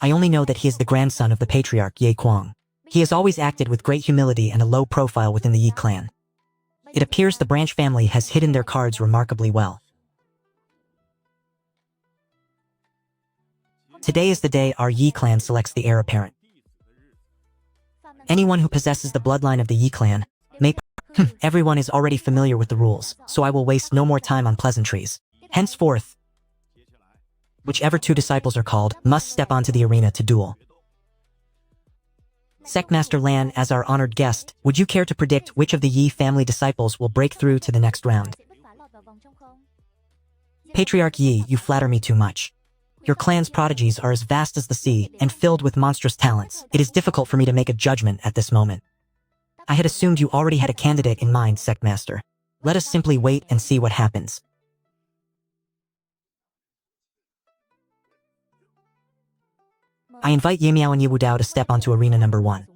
I only know that he is the grandson of the patriarch Ye Kuang. He has always acted with great humility and a low profile within the Yi clan. It appears the branch family has hidden their cards remarkably well. Today is the day our Yi clan selects the heir apparent. Anyone who possesses the bloodline of the Yi clan may... Everyone is already familiar with the rules, so I will waste no more time on pleasantries. Henceforth, whichever two disciples are called must step onto the arena to duel. Sectmaster Lan, as our honored guest, would you care to predict which of the Yi family disciples will break through to the next round? Patriarch Yi, you flatter me too much. Your clan's prodigies are as vast as the sea and filled with monstrous talents. It is difficult for me to make a judgment at this moment. I had assumed you already had a candidate in mind, Sectmaster. Let us simply wait and see what happens. I invite Ye Miao and Ye Wudao to step onto arena number 1.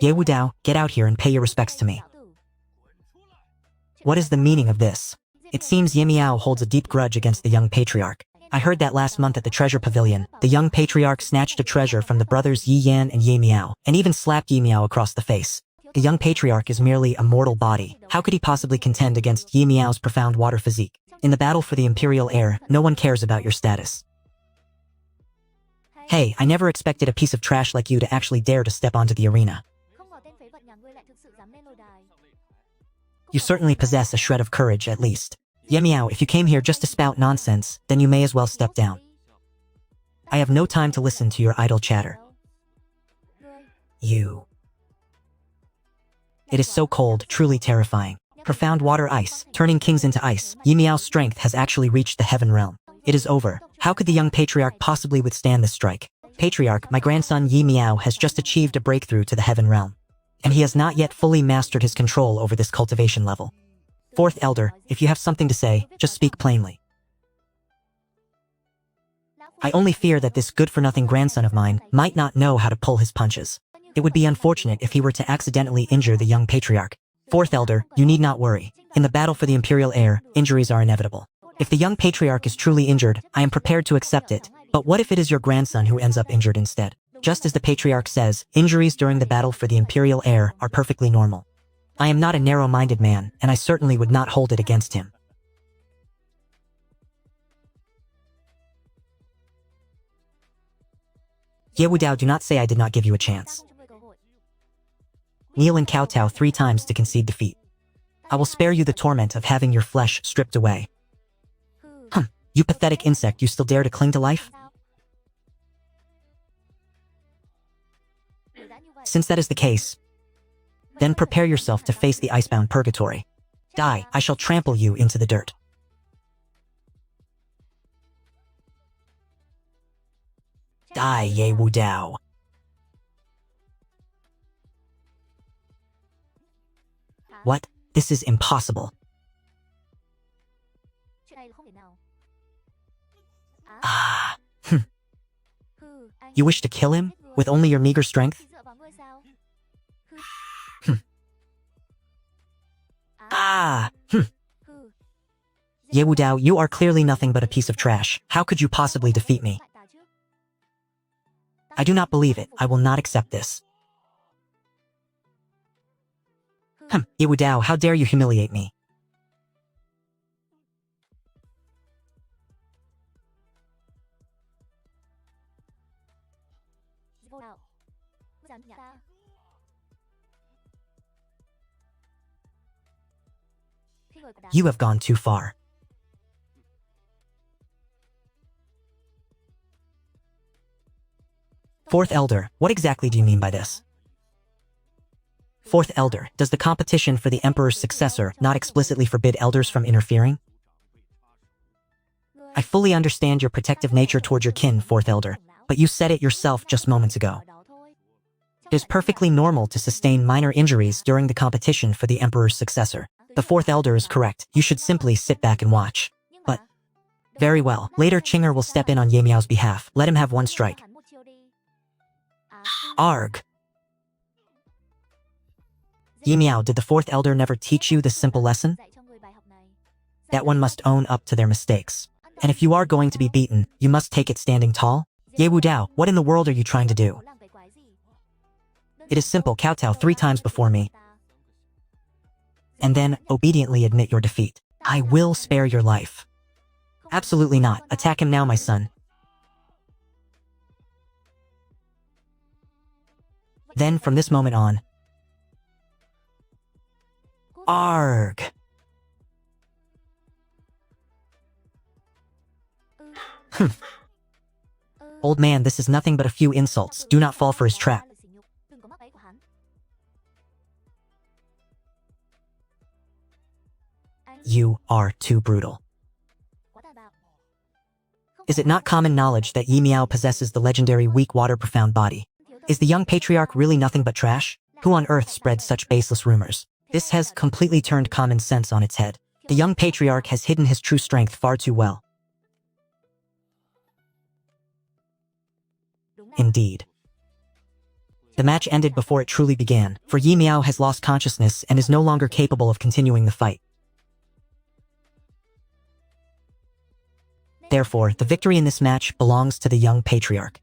Ye Wudao, get out here and pay your respects to me. What is the meaning of this? It seems Ye Miao holds a deep grudge against the young patriarch. I heard that last month at the treasure pavilion, the young patriarch snatched a treasure from the brothers Yi Yan and Ye Miao, and even slapped Ye Miao across the face. The young patriarch is merely a mortal body. How could he possibly contend against Ye Miao's profound water physique? In the battle for the imperial heir, no one cares about your status. Hey, I never expected a piece of trash like you to actually dare to step onto the arena. You certainly possess a shred of courage, at least. Ye Miao, if you came here just to spout nonsense, then you may as well step down. I have no time to listen to your idle chatter. You. It is so cold, truly terrifying. Profound water ice, turning kings into ice. Ye Miao's strength has actually reached the heaven realm. It is over. How could the young patriarch possibly withstand this strike? Patriarch, my grandson Ye Miao has just achieved a breakthrough to the heaven realm. And he has not yet fully mastered his control over this cultivation level. Fourth Elder, if you have something to say, just speak plainly. I only fear that this good-for-nothing grandson of mine might not know how to pull his punches. It would be unfortunate if he were to accidentally injure the young patriarch. Fourth Elder, you need not worry. In the battle for the imperial heir, injuries are inevitable. If the young patriarch is truly injured, I am prepared to accept it. But what if it is your grandson who ends up injured instead? Just as the patriarch says, injuries during the battle for the imperial heir are perfectly normal. I am not a narrow-minded man, and I certainly would not hold it against him. Ye Wudao, do not say I did not give you a chance. Kneel and kowtow 3 times to concede defeat. I will spare you the torment of having your flesh stripped away. You pathetic insect, you still dare to cling to life? Since that is the case, then prepare yourself to face the icebound purgatory. Die, I shall trample you into the dirt. Die, Ye Wudao. What? This is impossible. Ah. You wish to kill him? With only your meager strength? Ah. Ye Wudao, you are clearly nothing but a piece of trash. How could you possibly defeat me? I do not believe it. I will not accept this. Ye Wudao, how dare you humiliate me? You have gone too far. Fourth Elder, what exactly do you mean by this? Fourth Elder, does the competition for the Emperor's successor not explicitly forbid elders from interfering? I fully understand your protective nature toward your kin, Fourth Elder, but you said it yourself just moments ago. It is perfectly normal to sustain minor injuries during the competition for the Emperor's successor. The Fourth Elder is correct. You should simply sit back and watch. But, very well, later Chinger will step in on Ye Miao's behalf. Let him have one strike. Arg! Ye Miao, did the Fourth Elder never teach you this simple lesson? That one must own up to their mistakes. And if you are going to be beaten, you must take it standing tall? Ye Wudao, what in the world are you trying to do? It is simple, kowtow 3 times before me. And then, obediently admit your defeat. I will spare your life. Absolutely not. Attack him now, my son. Then, from this moment on... Arg! Old man, this is nothing but a few insults. Do not fall for his trap. You are too brutal. Is it not common knowledge that Yi Miao possesses the legendary weak water profound body? Is the young patriarch really nothing but trash? Who on earth spread such baseless rumors? This has completely turned common sense on its head. The young patriarch has hidden his true strength far too well. Indeed. The match ended before it truly began, for Yi Miao has lost consciousness and is no longer capable of continuing the fight. Therefore, the victory in this match belongs to the young patriarch.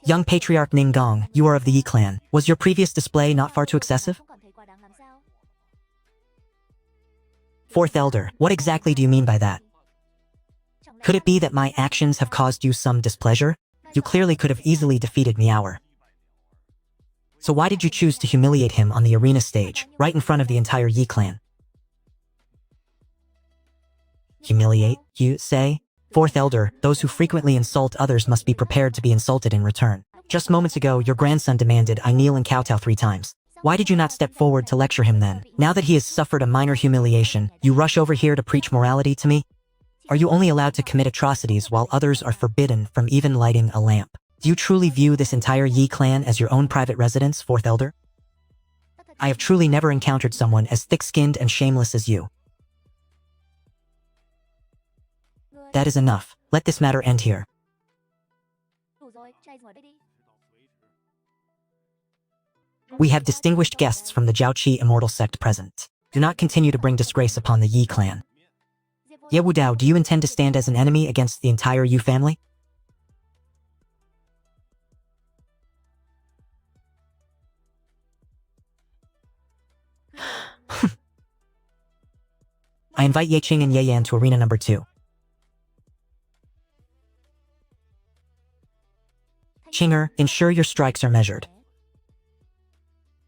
Young patriarch Ninggong, you are of the Yi clan. Was your previous display not far too excessive? Fourth elder, what exactly do you mean by that? Could it be that my actions have caused you some displeasure? You clearly could have easily defeated Miaoer. So why did you choose to humiliate him on the arena stage, right in front of the entire Yi clan? Humiliate, you say? Fourth elder, those who frequently insult others must be prepared to be insulted in return. Just moments ago, your grandson demanded I kneel and kowtow 3 times. Why did you not step forward to lecture him then? Now that he has suffered a minor humiliation, you rush over here to preach morality to me? Are you only allowed to commit atrocities while others are forbidden from even lighting a lamp? Do you truly view this entire Yi clan as your own private residence, fourth elder? I have truly never encountered someone as thick-skinned and shameless as you. That is enough. Let this matter end here. We have distinguished guests from the Jiaoqi immortal sect present. Do not continue to bring disgrace upon the Yi clan. Ye Wudao, do you intend to stand as an enemy against the entire Yu family? I invite Ye Qing and Ye Yan to arena number 2. Qinger, ensure your strikes are measured.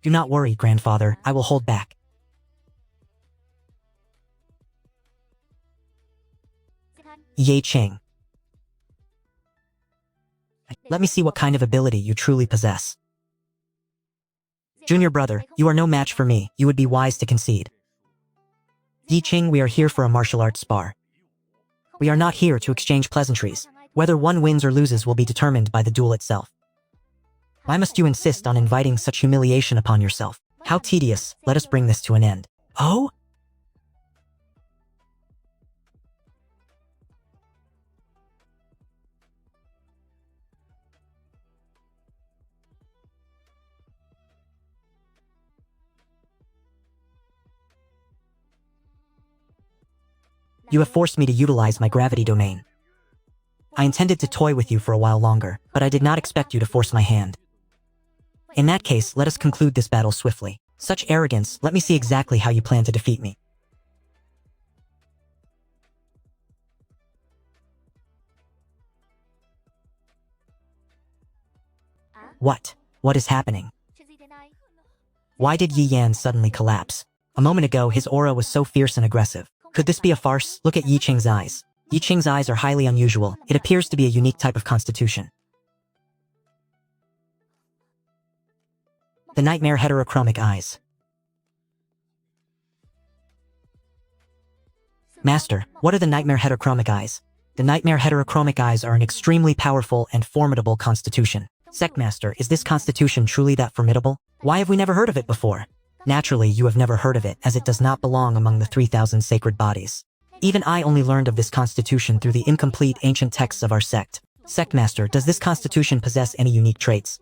Do not worry, grandfather, I will hold back. Ye Qing. Let me see what kind of ability you truly possess. Junior brother, you are no match for me, you would be wise to concede. Yi Qing, we are here for a martial arts spar. We are not here to exchange pleasantries. Whether one wins or loses will be determined by the duel itself. Why must you insist on inviting such humiliation upon yourself? How tedious, let us bring this to an end. Oh? You have forced me to utilize my gravity domain. I intended to toy with you for a while longer, but I did not expect you to force my hand. In that case, let us conclude this battle swiftly. Such arrogance, let me see exactly how you plan to defeat me. What? What is happening? Why did Yi Yan suddenly collapse? A moment ago, his aura was so fierce and aggressive. Could this be a farce? Look at Yi Qing's eyes. Yi Qing's eyes are highly unusual. It appears to be a unique type of constitution. The nightmare heterochromic eyes. Master, what are the nightmare heterochromic eyes? The nightmare heterochromic eyes are an extremely powerful and formidable constitution. Sectmaster, is this constitution truly that formidable? Why have we never heard of it before? Naturally, you have never heard of it, as it does not belong among the 3,000 sacred bodies. Even I only learned of this constitution through the incomplete ancient texts of our sect. Sectmaster, does this constitution possess any unique traits?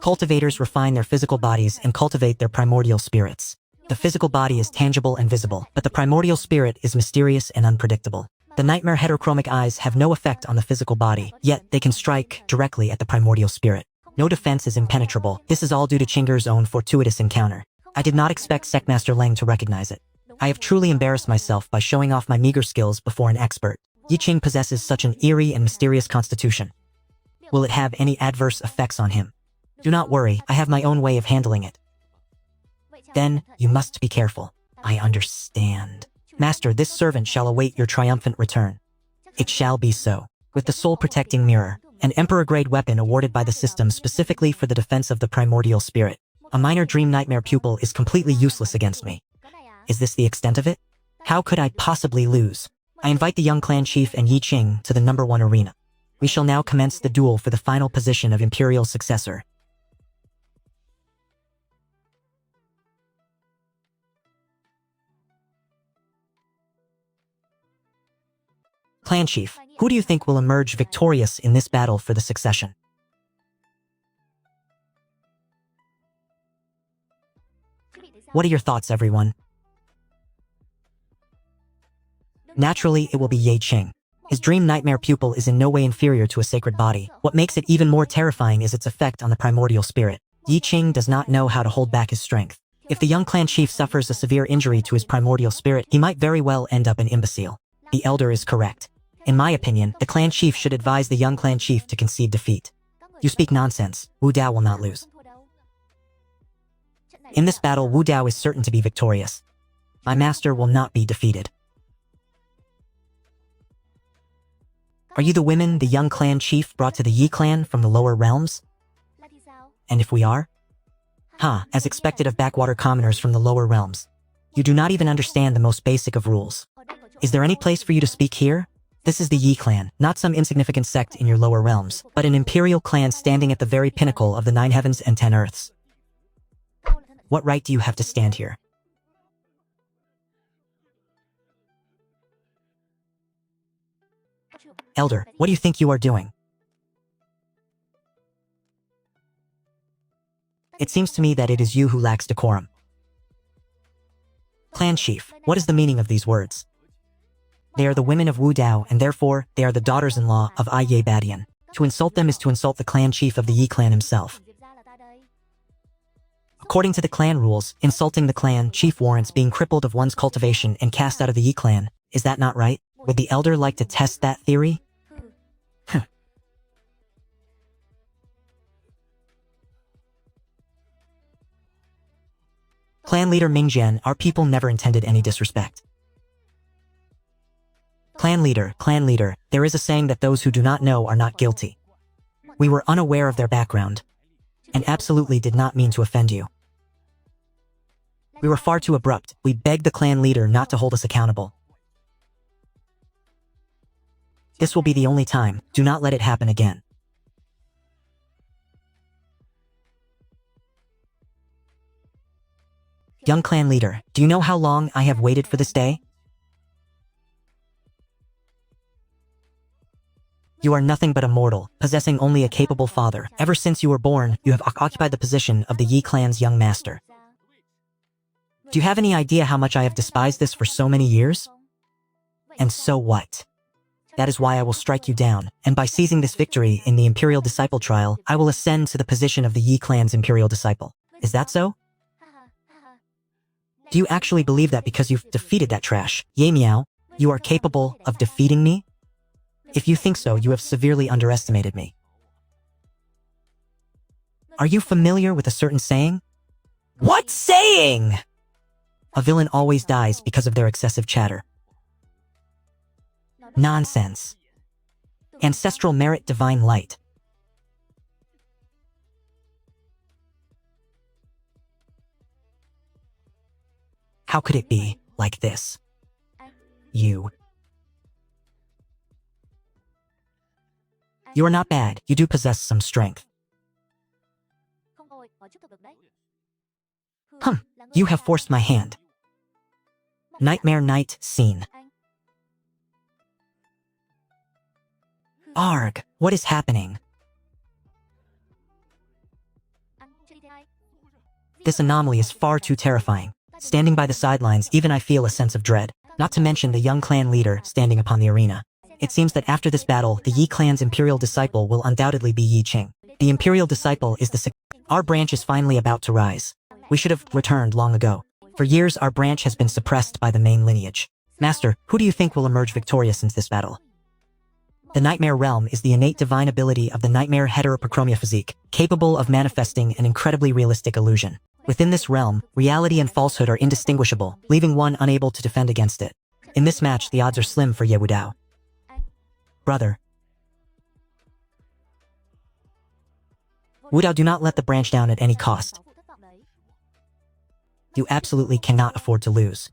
Cultivators refine their physical bodies and cultivate their primordial spirits. The physical body is tangible and visible, but the primordial spirit is mysterious and unpredictable. The nightmare heterochromic eyes have no effect on the physical body, yet they can strike directly at the primordial spirit. No defense is impenetrable. This is all due to Chinger's own fortuitous encounter. I did not expect Secmaster Leng to recognize it. I have truly embarrassed myself by showing off my meager skills before an expert. Yi Qing possesses such an eerie and mysterious constitution. Will it have any adverse effects on him? Do not worry, I have my own way of handling it. Then, you must be careful. I understand. Master, this servant shall await your triumphant return. It shall be so. With the soul-protecting mirror, an Emperor-grade weapon awarded by the system specifically for the defense of the primordial spirit. A minor dream nightmare pupil is completely useless against me. Is this the extent of it? How could I possibly lose? I invite the young clan chief and Yi Qing to the #1 arena. We shall now commence the duel for the final position of Imperial successor. Clan chief, who do you think will emerge victorious in this battle for the succession? What are your thoughts, everyone? Naturally, it will be Yi Qing. His dream nightmare pupil is in no way inferior to a sacred body. What makes it even more terrifying is its effect on the primordial spirit. Yi Qing does not know how to hold back his strength. If the young clan chief suffers a severe injury to his primordial spirit, he might very well end up an imbecile. The elder is correct. In my opinion, the clan chief should advise the young clan chief to concede defeat. You speak nonsense. Wudao will not lose. In this battle, Wudao is certain to be victorious. My master will not be defeated. Are you the women the young clan chief brought to the Yi clan from the lower realms? And if we are? As expected of backwater commoners from the lower realms. You do not even understand the most basic of rules. Is there any place for you to speak here? This is the Yi clan, not some insignificant sect in your lower realms, but an imperial clan standing at the very pinnacle of the 9 heavens and 10 earths. What right do you have to stand here? Elder, what do you think you are doing? It seems to me that it is you who lacks decorum. Clan chief, what is the meaning of these words? They are the women of Wudao, and therefore, they are the daughters-in-law of Ye Badian. To insult them is to insult the clan chief of the Yi clan himself. According to the clan rules, insulting the clan chief warrants being crippled of one's cultivation and cast out of the Yi clan. Is that not right? Would the elder like to test that theory? Clan leader Mingjian, our people never intended any disrespect. Clan leader, there is a saying that those who do not know are not guilty. We were unaware of their background, and absolutely did not mean to offend you. We were far too abrupt. We begged the clan leader not to hold us accountable. This will be the only time. Do not let it happen again. Young clan leader, do you know how long I have waited for this day? You are nothing but a mortal, possessing only a capable father. Ever since you were born, you have occupied the position of the Yi clan's young master. Do you have any idea how much I have despised this for so many years? And so what? That is why I will strike you down, and by seizing this victory in the Imperial Disciple trial, I will ascend to the position of the Yi clan's Imperial Disciple. Is that so? Do you actually believe that because you've defeated that trash, Ye Miao, you are capable of defeating me? If you think so, you have severely underestimated me. Are you familiar with a certain saying? What saying? A villain always dies because of their excessive chatter. Nonsense. Ancestral merit, divine light. How could it be like this? You are not bad. You do possess some strength. You have forced my hand. Nightmare night scene. Arg, what is happening? This anomaly is far too terrifying. Standing by the sidelines, even I feel a sense of dread. Not to mention the young clan leader standing upon the arena. It seems that after this battle, the Yi clan's imperial disciple will undoubtedly be Yi Qing. The imperial disciple is our branch is finally about to rise. We should have returned long ago. For years, our branch has been suppressed by the main lineage. Master, who do you think will emerge victorious in this battle? The Nightmare Realm is the innate divine ability of the Nightmare Heteroprochromia physique, capable of manifesting an incredibly realistic illusion. Within this realm, reality and falsehood are indistinguishable, leaving one unable to defend against it. In this match, the odds are slim for Ye Wudao. Brother. Wudao, do not let the branch down at any cost. You absolutely cannot afford to lose.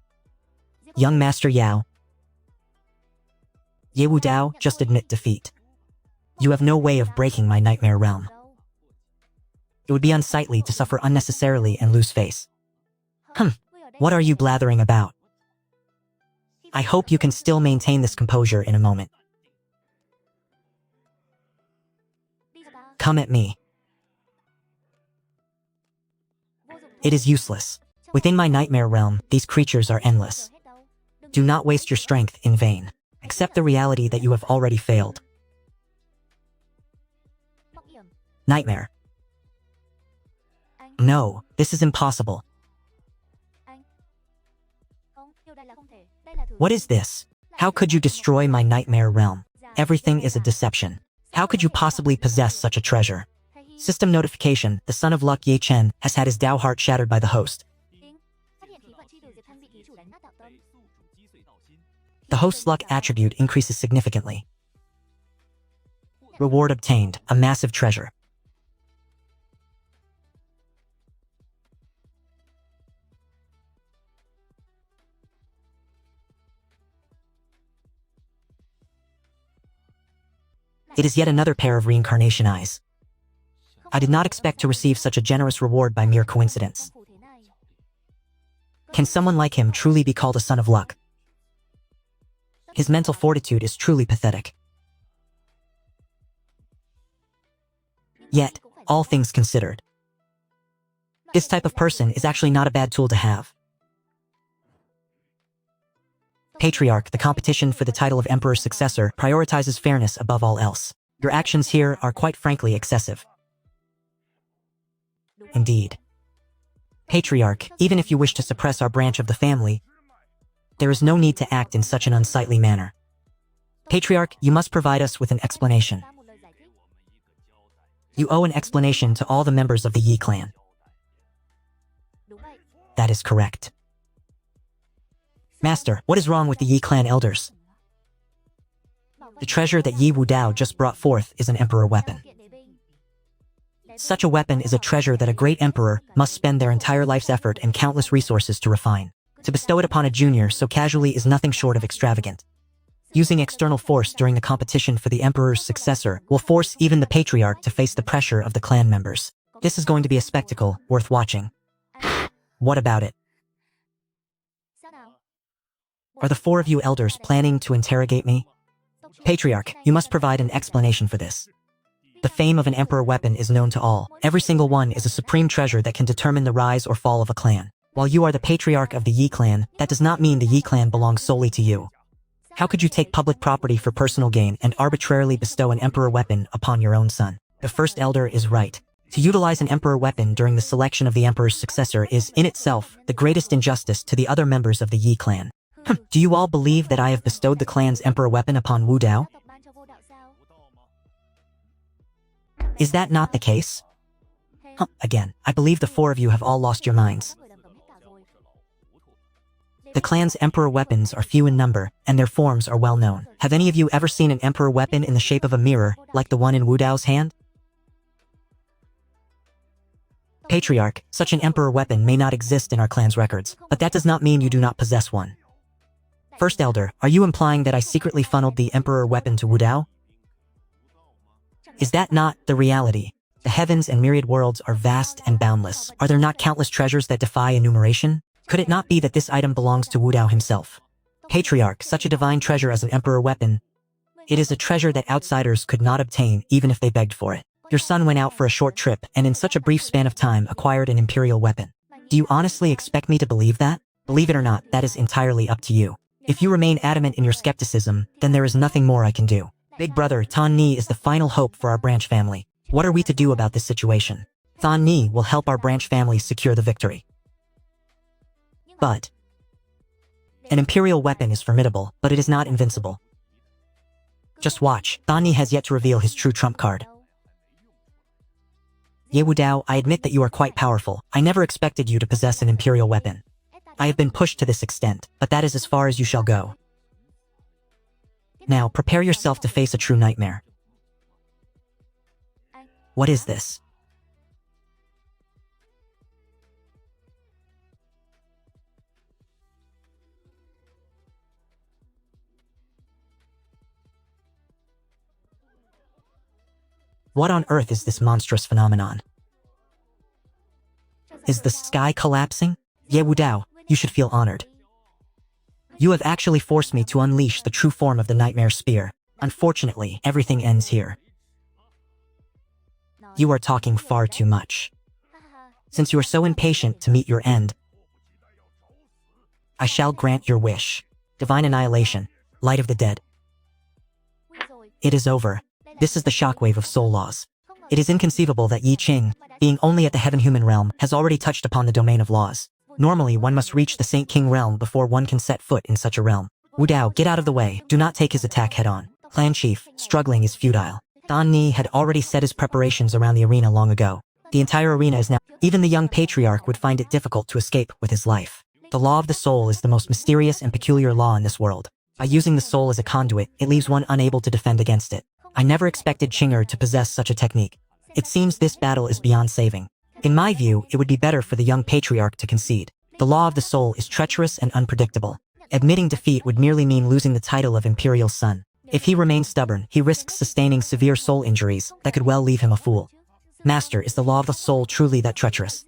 Young Master Yao. Ye Wudao, just admit defeat. You have no way of breaking my Nightmare Realm. It would be unsightly to suffer unnecessarily and lose face. What are you blathering about? I hope you can still maintain this composure in a moment. Come at me. It is useless. Within my Nightmare Realm, these creatures are endless. Do not waste your strength in vain. Accept the reality that you have already failed. Nightmare. No, this is impossible. What is this? How could you destroy my Nightmare Realm? Everything is a deception. How could you possibly possess such a treasure? System notification, the son of Luck Ye Chen has had his Dao heart shattered by the host. The host's luck attribute increases significantly. Reward obtained, a massive treasure. It is yet another pair of reincarnation eyes. I did not expect to receive such a generous reward by mere coincidence. Can someone like him truly be called a son of luck? His mental fortitude is truly pathetic. Yet, all things considered, this type of person is actually not a bad tool to have. Patriarch, the competition for the title of Emperor's successor, prioritizes fairness above all else. Your actions here are quite frankly excessive. Indeed. Patriarch, even if you wish to suppress our branch of the family, there is no need to act in such an unsightly manner. Patriarch, you must provide us with an explanation. You owe an explanation to all the members of the Yi clan. That is correct. Master, what is wrong with the Yi clan elders? The treasure that Ye Wudao just brought forth is an emperor weapon. Such a weapon is a treasure that a great emperor must spend their entire life's effort and countless resources to refine. To bestow it upon a junior so casually is nothing short of extravagant. Using external force during the competition for the emperor's successor will force even the patriarch to face the pressure of the clan members. This is going to be a spectacle worth watching. What about it? Are the four of you elders planning to interrogate me? Patriarch, you must provide an explanation for this. The fame of an emperor weapon is known to all. Every single one is a supreme treasure that can determine the rise or fall of a clan. While you are the patriarch of the Yi clan, that does not mean the Yi clan belongs solely to you. How could you take public property for personal gain and arbitrarily bestow an emperor weapon upon your own son? The first elder is right. To utilize an emperor weapon during the selection of the emperor's successor is, in itself, the greatest injustice to the other members of the Yi clan. Do you all believe that I have bestowed the clan's emperor weapon upon Wudao? Is that not the case? Again, I believe the four of you have all lost your minds. The clan's emperor weapons are few in number, and their forms are well known. Have any of you ever seen an emperor weapon in the shape of a mirror, like the one in Wudao's hand? Patriarch, such an emperor weapon may not exist in our clan's records, but that does not mean you do not possess one. First Elder, are you implying that I secretly funneled the emperor weapon to Wudao? Is that not the reality? The heavens and myriad worlds are vast and boundless. Are there not countless treasures that defy enumeration? Could it not be that this item belongs to Wudao himself? Patriarch, such a divine treasure as an emperor weapon. It is a treasure that outsiders could not obtain even if they begged for it. Your son went out for a short trip and in such a brief span of time acquired an imperial weapon. Do you honestly expect me to believe that? Believe it or not, that is entirely up to you. If you remain adamant in your skepticism, then there is nothing more I can do. Big brother Tan Ni is the final hope for our branch family. What are we to do about this situation? Tan Ni will help our branch family secure the victory. But an imperial weapon is formidable, but it is not invincible. Just watch, Tan Ni has yet to reveal his true trump card. Ye Wudao, I admit that you are quite powerful. I never expected you to possess an imperial weapon. I have been pushed to this extent, but that is as far as you shall go. Now, prepare yourself to face a true nightmare. What is this? What on earth is this monstrous phenomenon? Is the sky collapsing? Ye Wudao, you should feel honored. You have actually forced me to unleash the true form of the Nightmare Spear. Unfortunately, everything ends here. You are talking far too much. Since you are so impatient to meet your end, I shall grant your wish. Divine Annihilation, Light of the Dead. It is over. This is the shockwave of soul laws. It is inconceivable that Yi Qing, being only at the heaven-human realm, has already touched upon the domain of laws. Normally, one must reach the Saint King realm before one can set foot in such a realm. Wudao, get out of the way. Do not take his attack head-on. Clan Chief, struggling is futile. Tan Ni had already set his preparations around the arena long ago. The entire arena is now... Even the young patriarch would find it difficult to escape with his life. The law of the soul is the most mysterious and peculiar law in this world. By using the soul as a conduit, it leaves one unable to defend against it. I never expected Qinger to possess such a technique. It seems this battle is beyond saving. In my view, it would be better for the young patriarch to concede. The law of the soul is treacherous and unpredictable. Admitting defeat would merely mean losing the title of Imperial Son. If he remains stubborn, he risks sustaining severe soul injuries that could well leave him a fool. Master, is the law of the soul truly that treacherous?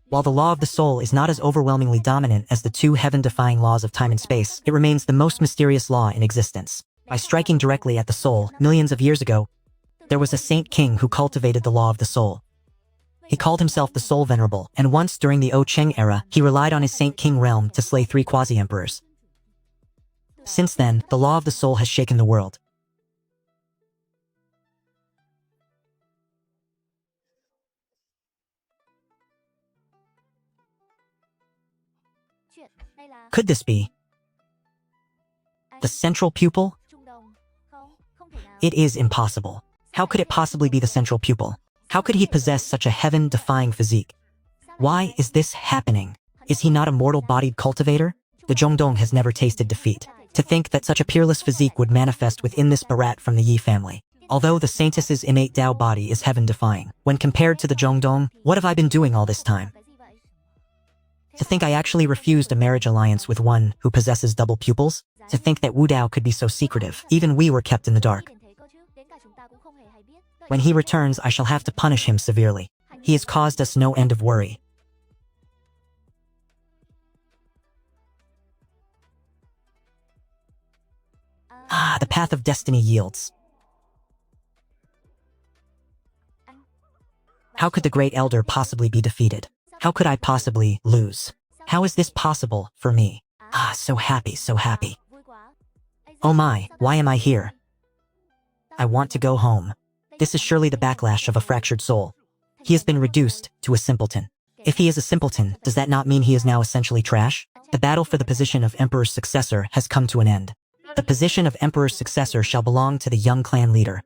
While the law of the soul is not as overwhelmingly dominant as the two heaven-defying laws of time and space, it remains the most mysterious law in existence. By striking directly at the soul, millions of years ago, there was a saint king who cultivated the law of the soul. He called himself the Soul Venerable, and once during the Cheng era, he relied on his Saint King realm to slay 3 quasi-emperors. Since then, the law of the soul has shaken the world. Could this be the central pupil? It is impossible. How could it possibly be the central pupil? How could he possess such a heaven-defying physique? Why is this happening? Is he not a mortal-bodied cultivator? The Zhongdong has never tasted defeat. To think that such a peerless physique would manifest within this Barat from the Yi family. Although the Saintess's innate Dao body is heaven-defying, when compared to the Zhongdong, what have I been doing all this time? To think I actually refused a marriage alliance with one who possesses double pupils? To think that Wudao could be so secretive, even we were kept in the dark. When he returns, I shall have to punish him severely. He has caused us no end of worry. Ah, the path of destiny yields. How could the Great Elder possibly be defeated? How could I possibly lose? How is this possible for me? Ah, so happy, so happy. Oh my, why am I here? I want to go home. This is surely the backlash of a fractured soul. He has been reduced to a simpleton. If he is a simpleton, does that not mean he is now essentially trash? The battle for the position of Emperor's successor has come to an end. The position of Emperor's successor shall belong to the young clan leader.